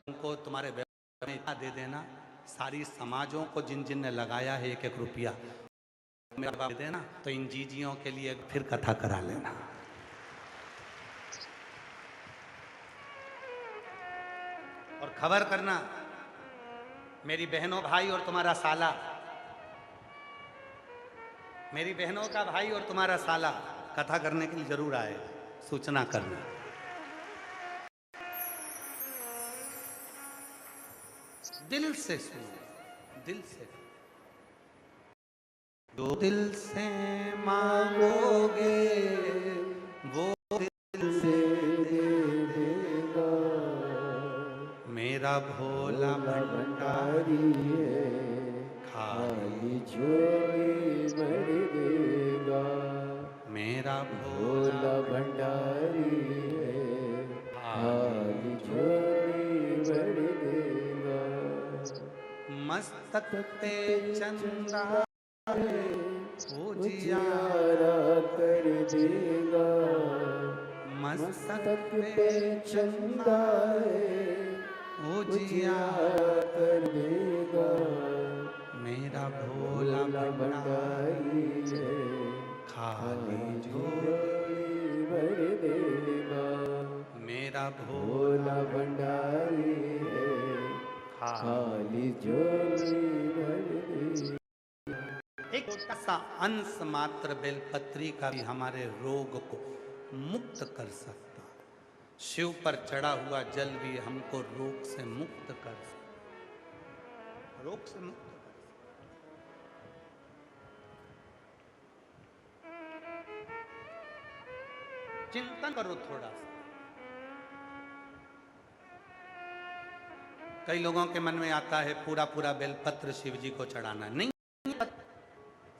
उनको तुम्हारे व्यवसाय दे देना, सारी समाजों को जिन जिन ने लगाया है 1-1 रुपया दे देना, तो इन जीजियों के लिए फिर कथा करा लेना। और खबर करना मेरी बहनों भाई और तुम्हारा साला, मेरी बहनों का भाई और तुम्हारा साला कथा करने के लिए जरूर आएगा, सूचना करना। दिल से सुनो, दिल से। जो दिल से मांगोगे वो दिल से दे देगा। मेरा भोला भंडारी है, खाली झोली भर देगा। मेरा भोला भंडारी है, खाली झोली भर देगा। मस्तक पे चंदा उजियारा कर देगा। मस्तक पे चंदा उजियारा कर देगा। मेरा भोला भंडारी है, खाली झोली भर देगा। मेरा भोला भंडारी है, खाली झोली भर देगा। एक छोटा सा अंश मात्र बेलपत्री का भी हमारे रोग को मुक्त कर सकता। शिव पर चढ़ा हुआ जल भी हमको रोग से मुक्त कर सकता, रोग से मुक्त कर सकता। चिंतन करो थोड़ा सा। कई लोगों के मन में आता है पूरा पूरा बेलपत्र शिव जी को चढ़ाना, नहीं,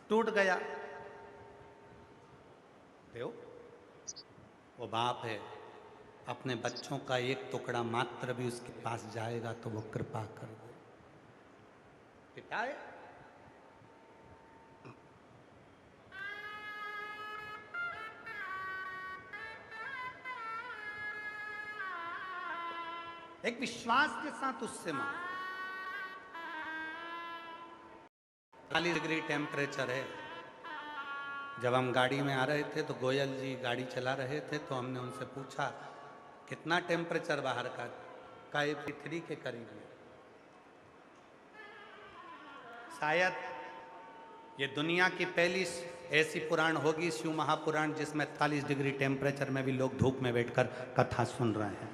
टूट गया। देखो वो बाप है, अपने बच्चों का एक टुकड़ा मात्र भी उसके पास जाएगा तो वो कृपा कर दे। पिता है, एक विश्वास के साथ उससे मांग। 40 डिग्री टेम्परेचर है। जब हम गाड़ी में आ रहे थे तो गोयल जी गाड़ी चला रहे थे, तो हमने उनसे पूछा कितना टेम्परेचर बाहर का, काय पृथ्वी के करीब है। शायद ये दुनिया की पहली ऐसी पुराण होगी, शिव महापुराण, जिसमें 41 डिग्री टेम्परेचर में भी लोग धूप में बैठकर कथा सुन रहे हैं,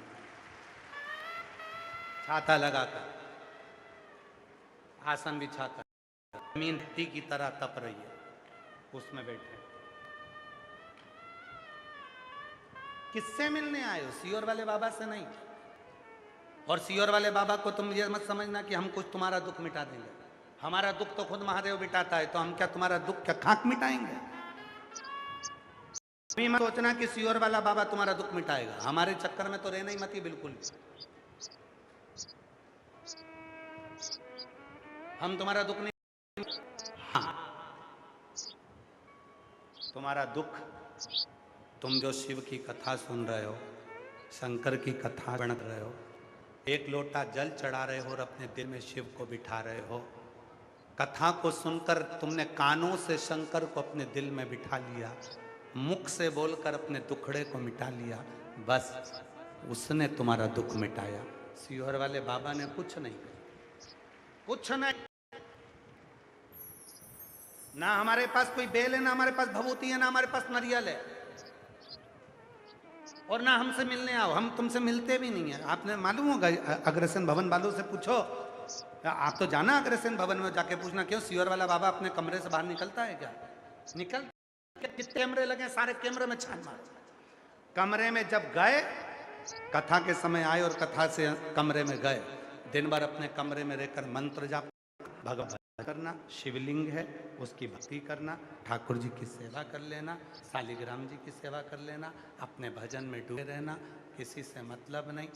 छाता लगाकर, आसन बिछाकर, जमीन मिट्टी की तरह तप रही है, उसमें बैठे। किससे मिलने आए हो? सियोर वाले बाबा से नहीं। और सियोर वाले बाबा को तुम ये मत समझना कि हम कुछ तुम्हारा दुख मिटा देंगे। हमारा दुख तो खुद महादेव मिटाता है, तो हम क्या तुम्हारा दुख क्या खाक मिटाएंगे? मत सोचना कि सियोर वाला बाबा तुम्हारा दुख मिटाएगा। हमारे चक्कर में तो रहना ही मत ही बिल्कुल। हम तुम्हारा दुख नहीं, हाँ तुम्हारा दुख, तुम जो शिव की कथा सुन रहे हो, शंकर की कथा पढ़ रहे हो, एक लोटा जल चढ़ा रहे हो और अपने दिल में शिव को बिठा रहे हो, कथा को सुनकर तुमने कानों से शंकर को अपने दिल में बिठा लिया, मुख से बोलकर अपने दुखड़े को मिटा लिया, बस उसने तुम्हारा दुख मिटाया। सियोर वाले बाबा ने कुछ नहीं, कुछ नहीं। ना हमारे पास कोई बेल है, ना हमारे पास भभूति है, ना हमारे पास नारियल है, और ना हमसे मिलने आओ। हम तुमसे मिलते भी नहीं है। आपने मालूम होगा, अग्रसेन भवन वालों से पूछो, आप तो जाना अग्रसेन भवन में जाके पूछना, क्यों सियोर वाला बाबा अपने कमरे से बाहर निकलता है क्या? निकल, कितने कैमरे लगे, सारे कैमरे में छान मार। कमरे में जब गए, कथा के समय आए और कथा से कमरे में गए, दिन भर अपने कमरे में रहकर मंत्र जाप, भगवत करना, शिवलिंग है उसकी भक्ति करना, ठाकुर जी की सेवा कर लेना, शालिग्राम जी की सेवा कर लेना, अपने भजन में डूबे रहना, किसी से मतलब नहीं।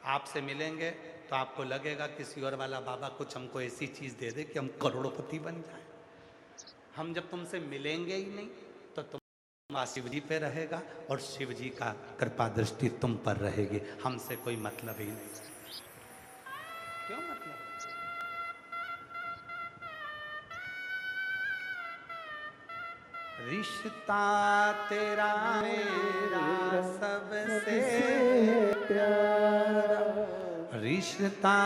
आपसे मिलेंगे तो आपको लगेगा कि सियोर वाला बाबा कुछ हमको ऐसी चीज दे दे कि हम करोड़पति बन जाए। हम जब तुमसे मिलेंगे ही नहीं तो तुम शिव जी पे रहेगा और शिव जी का कृपा दृष्टि तुम पर रहेगी। हमसे कोई मतलब ही नहीं। क्यों मतलब? रिश्ता तेरा मेरा सबसे प्यारा, रिश्ता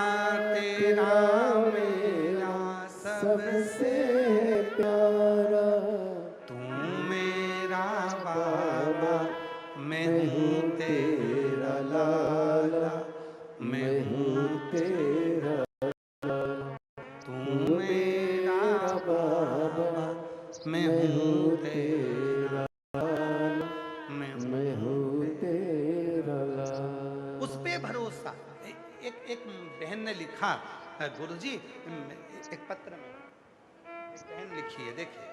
तेरा मेरा सबसे प्यारा, तू मेरा बाबा, मैं हूँ तेरा लाला, मैं हूँ तेरा, तू मेरा बाबा, मैं हूँ तेरा, मैं हूँ तेरा। उस पे भरोसा। एक बहन ने लिखा, गुरुजी एक पत्र में एक बहन लिखी है, देखिए,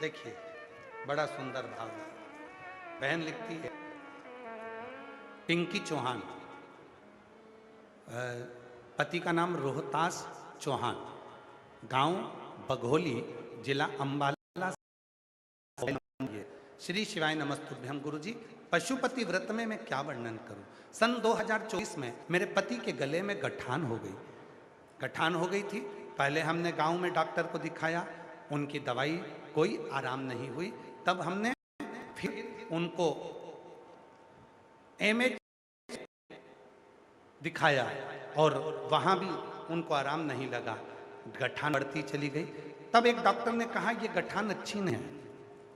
देखिए बड़ा सुंदर भाव है। बहन लिखती है, पिंकी चौहान, पति का नाम रोहतास चौहान, गांव बघोली, जिला अंबाला। श्री शिवाय नमस्तुभ्यम। गुरुजी, पशुपति व्रत में मैं क्या वर्णन करूं। सन 2024 में मेरे पति के गले में गठान हो गई। गठान हो गई थी। पहले हमने गांव में डॉक्टर को दिखाया, उनकी दवाई कोई आराम नहीं हुई। तब हमने फिर उनको एमएच दिखाया और वहाँ भी उनको आराम नहीं लगा, गठान बढ़ती चली गई। तब एक डॉक्टर ने कहा ये गठान अच्छी नहीं है,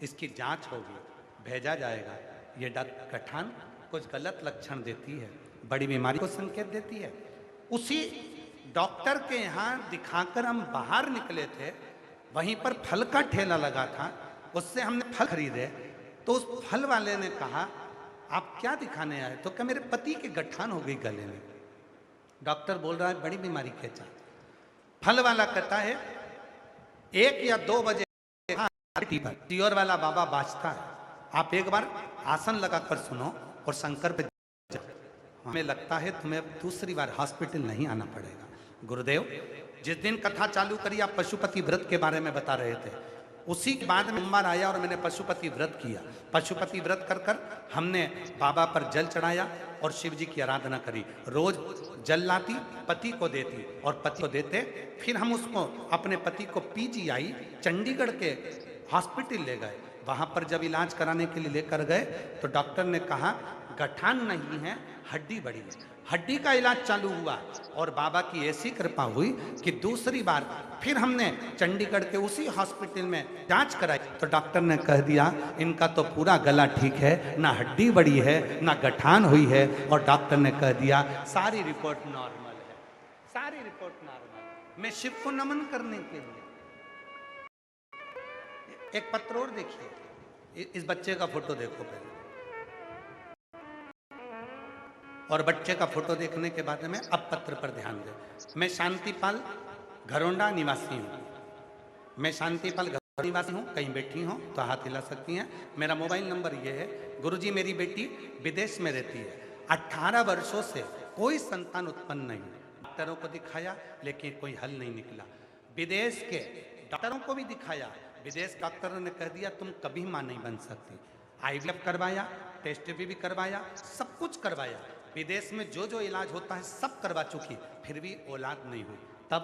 इसकी जांच होगी, भेजा जाएगा। ये गठान कुछ गलत लक्षण देती है, बड़ी बीमारी को संकेत देती है। उसी डॉक्टर के यहाँ दिखाकर हम बाहर निकले थे, वहीं पर फल का ठेला लगा था, उससे हमने फल खरीदे। तो उस फल वाले ने कहा आप क्या दिखाने आए? तो क्या मेरे पति के गठान हो गई गले में। डॉक्टर बोल रहा है बड़ी बीमारी क्या? फल वाला कहता है 1 या 2 बजे सियोर वाला बाबा बाजता है, आप एक बार आसन लगाकर सुनो और शंकर पे हमें लगता है तुम्हें दूसरी बार हॉस्पिटल नहीं आना पड़ेगा। गुरुदेव जिस दिन कथा चालू करी आप पशुपति व्रत के बारे में बता रहे थे, उसी के बाद में सोमवार आया और मैंने पशुपति व्रत किया। पशुपति व्रत कर कर हमने बाबा पर जल चढ़ाया और शिव जी की आराधना करी। रोज जल लाती, पति को देती और पति को देते, फिर हम उसको अपने पति को पीजीआई चंडीगढ़ के हॉस्पिटल ले गए। वहां पर जब इलाज कराने के लिए लेकर गए तो डॉक्टर ने कहा गठान नहीं है, हड्डी बड़ी है। हड्डी का इलाज चालू हुआ और बाबा की ऐसी कृपा हुई कि दूसरी बार फिर हमने चंडीगढ़ के उसी हॉस्पिटल में जांच कराई तो डॉक्टर ने कह दिया इनका तो पूरा गला ठीक है, ना हड्डी बड़ी है ना गठान हुई है। और डॉक्टर ने कह दिया सारी रिपोर्ट नॉर्मल है, सारी रिपोर्ट नॉर्मल। मैं शिव को नमन करने के लिए एक पत्र और देखिए, इस बच्चे का फोटो देखो पहले, और बच्चे का फोटो देखने के बाद में अब पत्र पर ध्यान दें। मैं शांतिपाल घरोंडा निवासी हूँ। मैं शांतिपाल घरोंडा निवासी हूँ। कहीं बैठी हो तो हाथ हिला सकती हैं। मेरा मोबाइल नंबर ये है। गुरुजी मेरी बेटी विदेश में रहती है। 18 वर्षों से कोई संतान उत्पन्न नहीं। डॉक्टरों को दिखाया लेकिन कोई हल नहीं निकला। विदेश के डॉक्टरों को भी दिखाया, विदेश डॉक्टरों ने कह दिया तुम कभी मां नहीं बन सकती। IVF करवाया, टेस्ट भी करवाया, सब कुछ करवाया। विदेश में जो जो इलाज होता है सब करवा चुकी, फिर भी औलाद नहीं हुई। तब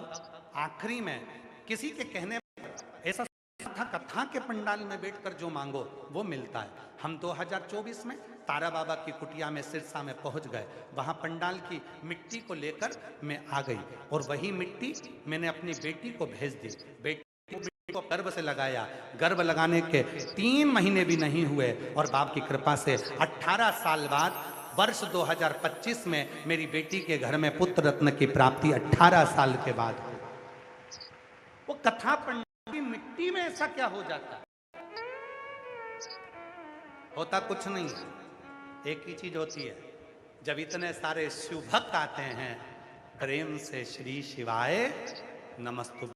आखिरी में किसी के कहने पर ऐसा था कथा के पंडाल में बैठकर जो मांगो वो मिलता है। हम 2024 में तारा बाबा की कुटिया में सिरसा में पहुंच गए। वहां पंडाल की मिट्टी को लेकर मैं आ गई और वही मिट्टी मैंने अपनी बेटी को भेज दी। बेटी को गर्भ से लगाया। गर्भ लगाने के 3 महीने भी नहीं हुए और बाप की कृपा से 18 साल बाद वर्ष 2025 में मेरी बेटी के घर में पुत्र रत्न की प्राप्ति 18 साल के बाद हुई। वो कथा पंडाल की मिट्टी में ऐसा क्या हो जाता है? होता कुछ नहीं है। एक ही चीज होती है, जब इतने सारे शिव भक्त आते हैं प्रेम से श्री शिवाय नमस्तु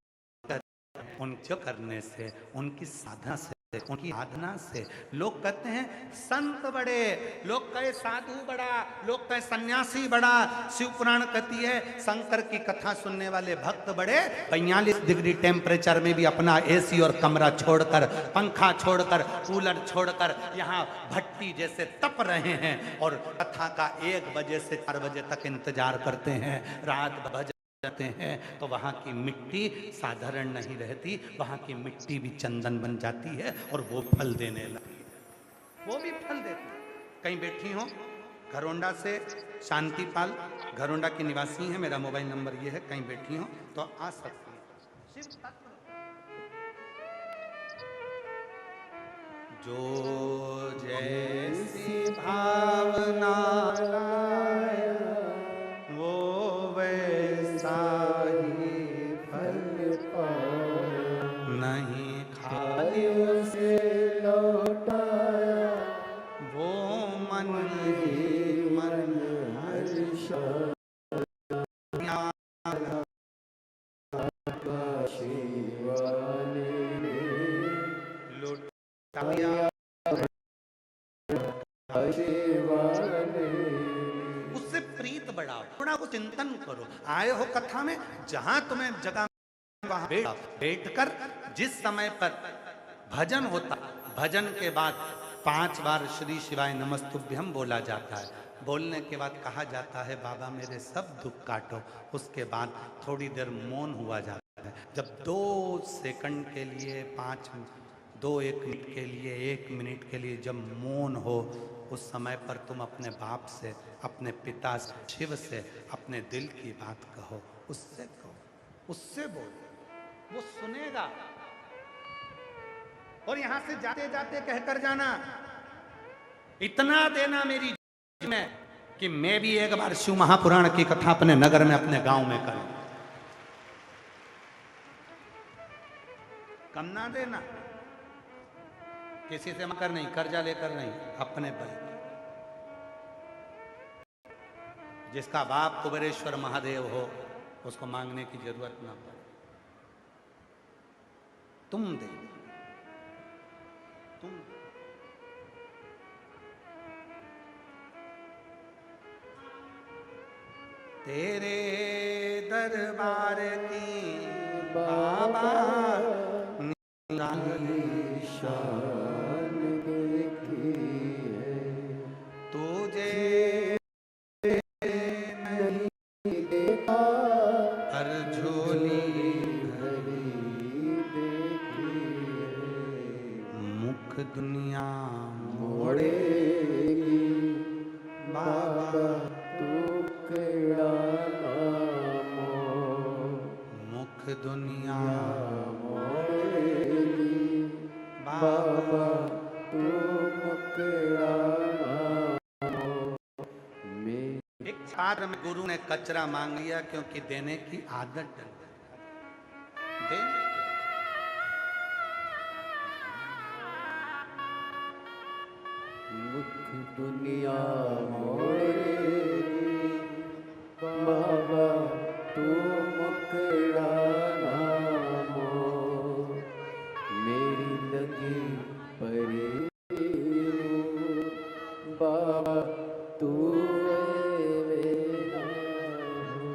उनके करने से, उनकी साधना से, उनकी आराधना से लोग कहते हैं संत बड़े, लोग कहे साधु बड़ा, लोग कहे सन्यासी बड़ा। शिव पुराण कहती है शंकर की कथा सुनने वाले भक्त बड़े 45 डिग्री टेम्परेचर में भी अपना AC और कमरा छोड़कर, पंखा छोड़कर, कूलर छोड़कर यहाँ भट्टी जैसे तप रहे हैं और कथा का 1 बजे से 4 बजे तक इंतजार करते हैं। रात भजन जाते हैं तो वहाँ की मिट्टी साधारण नहीं रहती, वहाँ की मिट्टी भी चंदन बन जाती है और वो फल देने लगती है, वो भी फल देती है। कहीं बैठी हो घरोंडा से, शांतिपाल घरोंडा की निवासी है। मेरा मोबाइल नंबर ये है। कहीं बैठी हो तो आ सकती है। शिव तत्व जो जैसी भावना वो वैसा ही फल पाया, नहीं खाली उसे लौटाया, वो मन ही मन हर्षा शिवाने लुटाया। उससे प्रीत बढ़ाओ, थोड़ा को चिंतन करो। आए हो कथा में, जहां तुम्हें जगह वहां बैठकर जिस समय पर भजन होता, भजन के बाद 5 बार श्री शिवाय नमस्तुभ्यम बोला जाता है। बोलने के बाद कहा जाता है बाबा मेरे सब दुख काटो। उसके बाद थोड़ी देर मौन हुआ जाता है। जब 2 सेकंड के लिए 1 मिनट के लिए 1 मिनट के लिए जब मौन हो, उस समय पर तुम अपने बाप से, अपने पिता से, शिव से अपने दिल की बात कहो, उससे कहो, उससे बोलो, वो सुनेगा। और यहां से जाते जाते कहकर जाना इतना देना मेरी में कि मैं भी एक बार शिव महापुराण की कथा अपने नगर में, अपने गांव में करूं। कम ना देना, किसी से मकर नहीं, कर्जा लेकर नहीं, अपने बल। जिसका बाप कुबेरेश्वर महादेव हो उसको मांगने की जरूरत ना पड़े। तुम दे, तुम तेरे दरबार की बाबा शान देखी है तुझे नहीं देखा हर झोली घड़ी देखी है मुख दुनिया मोड़ेगी बाबा तू केड़ा नामो मुख दुनिया मोड़ेगी बाबा तू केड़ा नामो मेरी एक छात्र में गुरु ने कचरा मांग लिया क्योंकि देने की आदत डल गई। मुख दुनिया मोड़ेगी बाबा तू मुकड़ा नामो मेरी लगी परी बाबा तू वे ना हो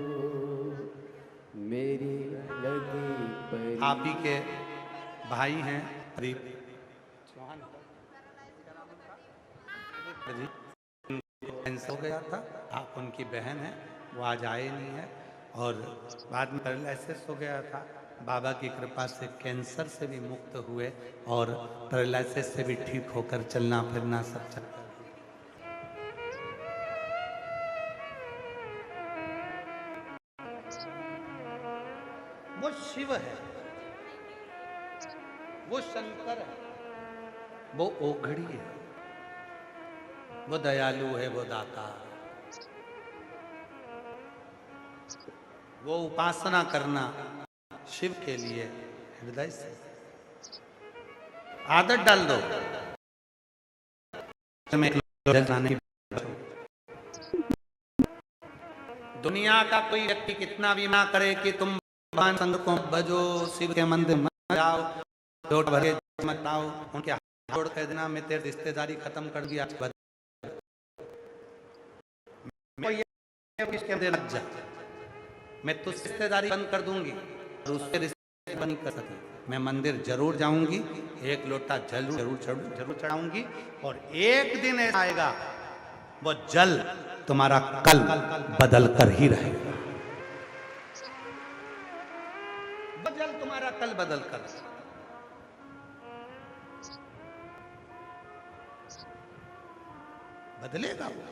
मेरी लगी परी आप ही के भाई हैं प्रदीप चौहान जी, उनको कैंसर हो गया था। आप उनकी बहन हैं, वो आज आए नहीं है और बाद में पैरालिसिस हो गया था। बाबा की कृपा से कैंसर से भी मुक्त हुए और पैरालिसिस से भी ठीक होकर चलना फिरना सब चल। वो शिव है, वो शंकर है, वो ओघड़ी है, वो दयालु है, वो दाता, वो उपासना करना शिव के लिए हृदय से आदत डाल दो। दुनिया का कोई व्यक्ति कितना भी ना करे कि तुम भगवान संग को बजो, शिव के मंदिर मत जाओ, जोड़ भरे मत आओ, उनके हाथ जोड़ कह देना मैं तेरी रिश्तेदारी खत्म कर दिया, मैं तुझसे रिश्तेदारी बंद कर दूंगी और उससे रिश्तेदारी बंद कर सकी। मैं मंदिर जरूर जाऊंगी, एक लोटा जल जरूर चढ़ाऊंगी और एक दिन ऐसा आएगा वो जल तुम्हारा कल बदल कर ही रहेगा। वो जल तुम्हारा कल बदल कर बदलेगा वो।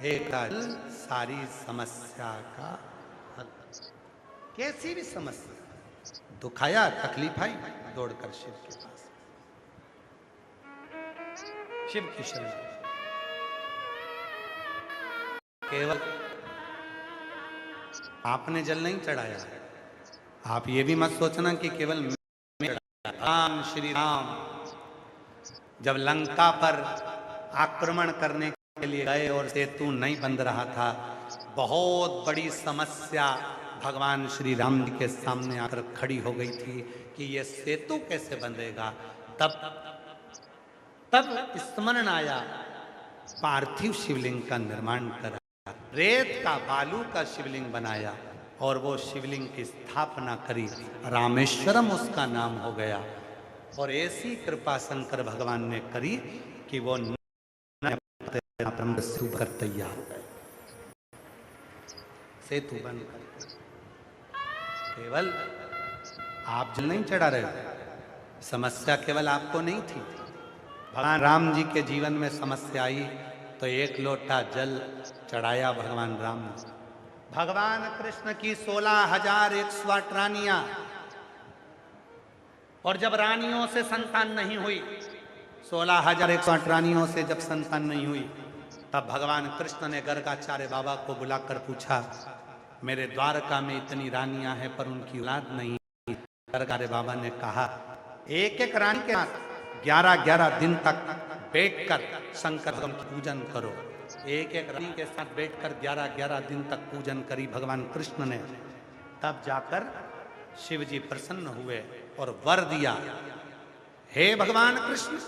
एक जल सारी समस्या का हल। कैसी भी समस्या, दुख आया, तकलीफ आई, दौड़कर शिव के पास, शिव की शरण। केवल आपने जल नहीं चढ़ाया, आप ये भी मत सोचना कि केवल राम श्री राम जब लंका पर आक्रमण करने के लिए गए और सेतु नहीं बन रहा था, बहुत बड़ी समस्या भगवान श्री राम जी के सामने आकर खड़ी हो गई थी कि ये सेतु कैसे बनेगा। तब स्मरण आया, पार्थिव शिवलिंग का निर्माण करा, रेत का बालू का शिवलिंग बनाया और वो शिवलिंग की स्थापना करी, रामेश्वरम उसका नाम हो गया। और ऐसी कृपा शंकर भगवान ने करी कि वो कर तैयार हो गए, सेतु बन कर। केवल आप जल नहीं चढ़ा रहे हो, समस्या केवल आपको नहीं थी। भगवान राम जी के जीवन में समस्या आई तो एक लोटा जल चढ़ाया भगवान राम ने। भगवान कृष्ण की 16,108 रानियां, और जब रानियों से संतान नहीं हुई, 16,108 रानियों से जब संतान नहीं हुई, तब भगवान कृष्ण ने गर्गाचार्य बाबा को बुलाकर पूछा, मेरे द्वारका में इतनी रानियां हैं पर उनकी औलाद नहीं। गर्गाचार्य बाबा ने कहा, एक एक रानी के साथ 11-11 दिन तक बैठकर शंकर भगवान की पूजन करो। एक एक रानी के साथ बैठकर 11-11 दिन तक पूजन करी भगवान कृष्ण ने। तब जाकर शिव जी प्रसन्न हुए और वर दिया, हे भगवान कृष्ण,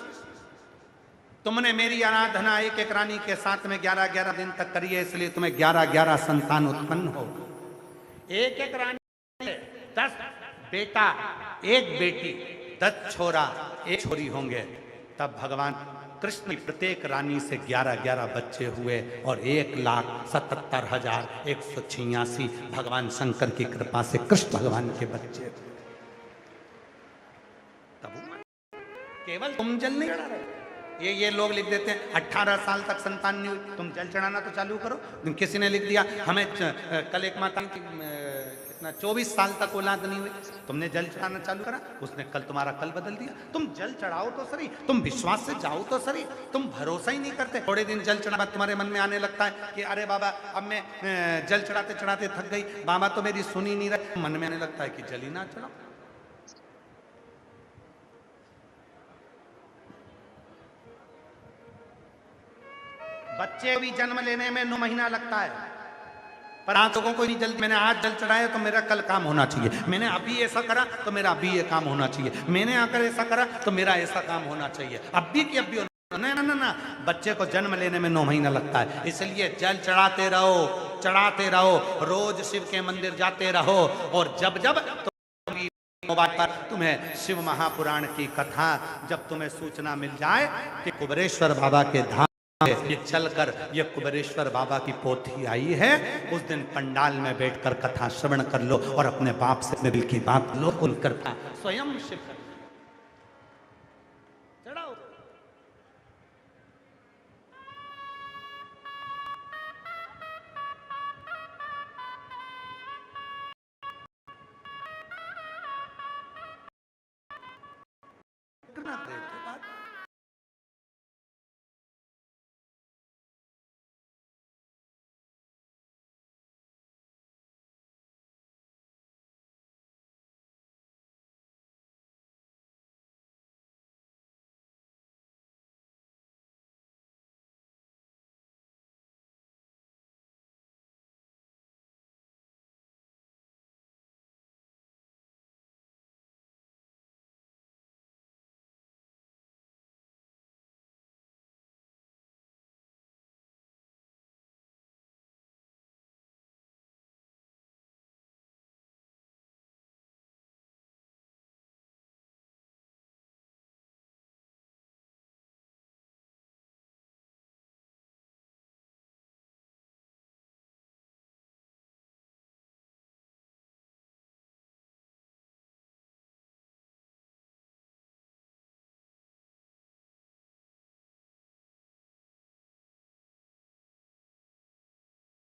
तुमने मेरी आराधना एक एक रानी के साथ में 11-11 दिन तक करी है, इसलिए तुम्हें 11-11 संतान उत्पन्न हो। एक एक रानी 10 बेटा, एक बेटी, 10 छोरा, एक छोरी होंगे। तब भगवान कृष्ण की प्रत्येक रानी से 11-11 बच्चे हुए और 1,77,186 भगवान शंकर की कृपा से कृष्ण भगवान के बच्चे थे। तब केवल तुम जल नहीं चढ़ा रहे। ये लोग लिख देते हैं 18 साल तक संतान नहीं हुई, तुम जल चढ़ाना तो चालू करो। किसी ने लिख दिया हमें कल एक माता की कितना 24 साल तक औलाद नहीं हुई, तुमने जल चढ़ाना चालू करा, उसने कल तुम्हारा कल बदल दिया। तुम जल चढ़ाओ तो सही, तुम विश्वास से जाओ तो सही, तुम भरोसा ही नहीं करते। थोड़े दिन जल चढ़ा तुम्हारे मन में आने लगता है कि अरे बाबा अब मैं जल चढ़ाते चढ़ाते थक गई, बाबा तो मेरी सुन ही नहीं रहे, मन में आने लगता है कि जल ही ना चढ़ाओ। बच्चे भी जन्म लेने में 9 महीना लगता है, पर आज लोगों को नहीं जल्दी। मैंने आज जल चढ़ाया तो मेरा कल काम होना चाहिए, मैंने अभी ऐसा करा तो मेरा अभी ये काम होना चाहिए, मैंने आकर ऐसा करा तो मेरा ऐसा काम होना चाहिए, अभी की अभी ना ना ना ना। बच्चे को जन्म लेने में 9 महीना लगता है, इसलिए जल चढ़ाते रहो, रोज शिव के मंदिर जाते रहो। और जब जब मोबाइल पर तुम्हें शिव महापुराण की कथा जब तुम्हें सूचना मिल जाए कि कुबेरेश्वर बाबा के धाम ये चलकर ये कुबेरेश्वर बाबा की पोथी आई है, उस दिन पंडाल में बैठकर कथा श्रवण कर लो और अपने बाप से अपने दिल की बात लो, उनकर स्वयं शिव चढ़ाओ।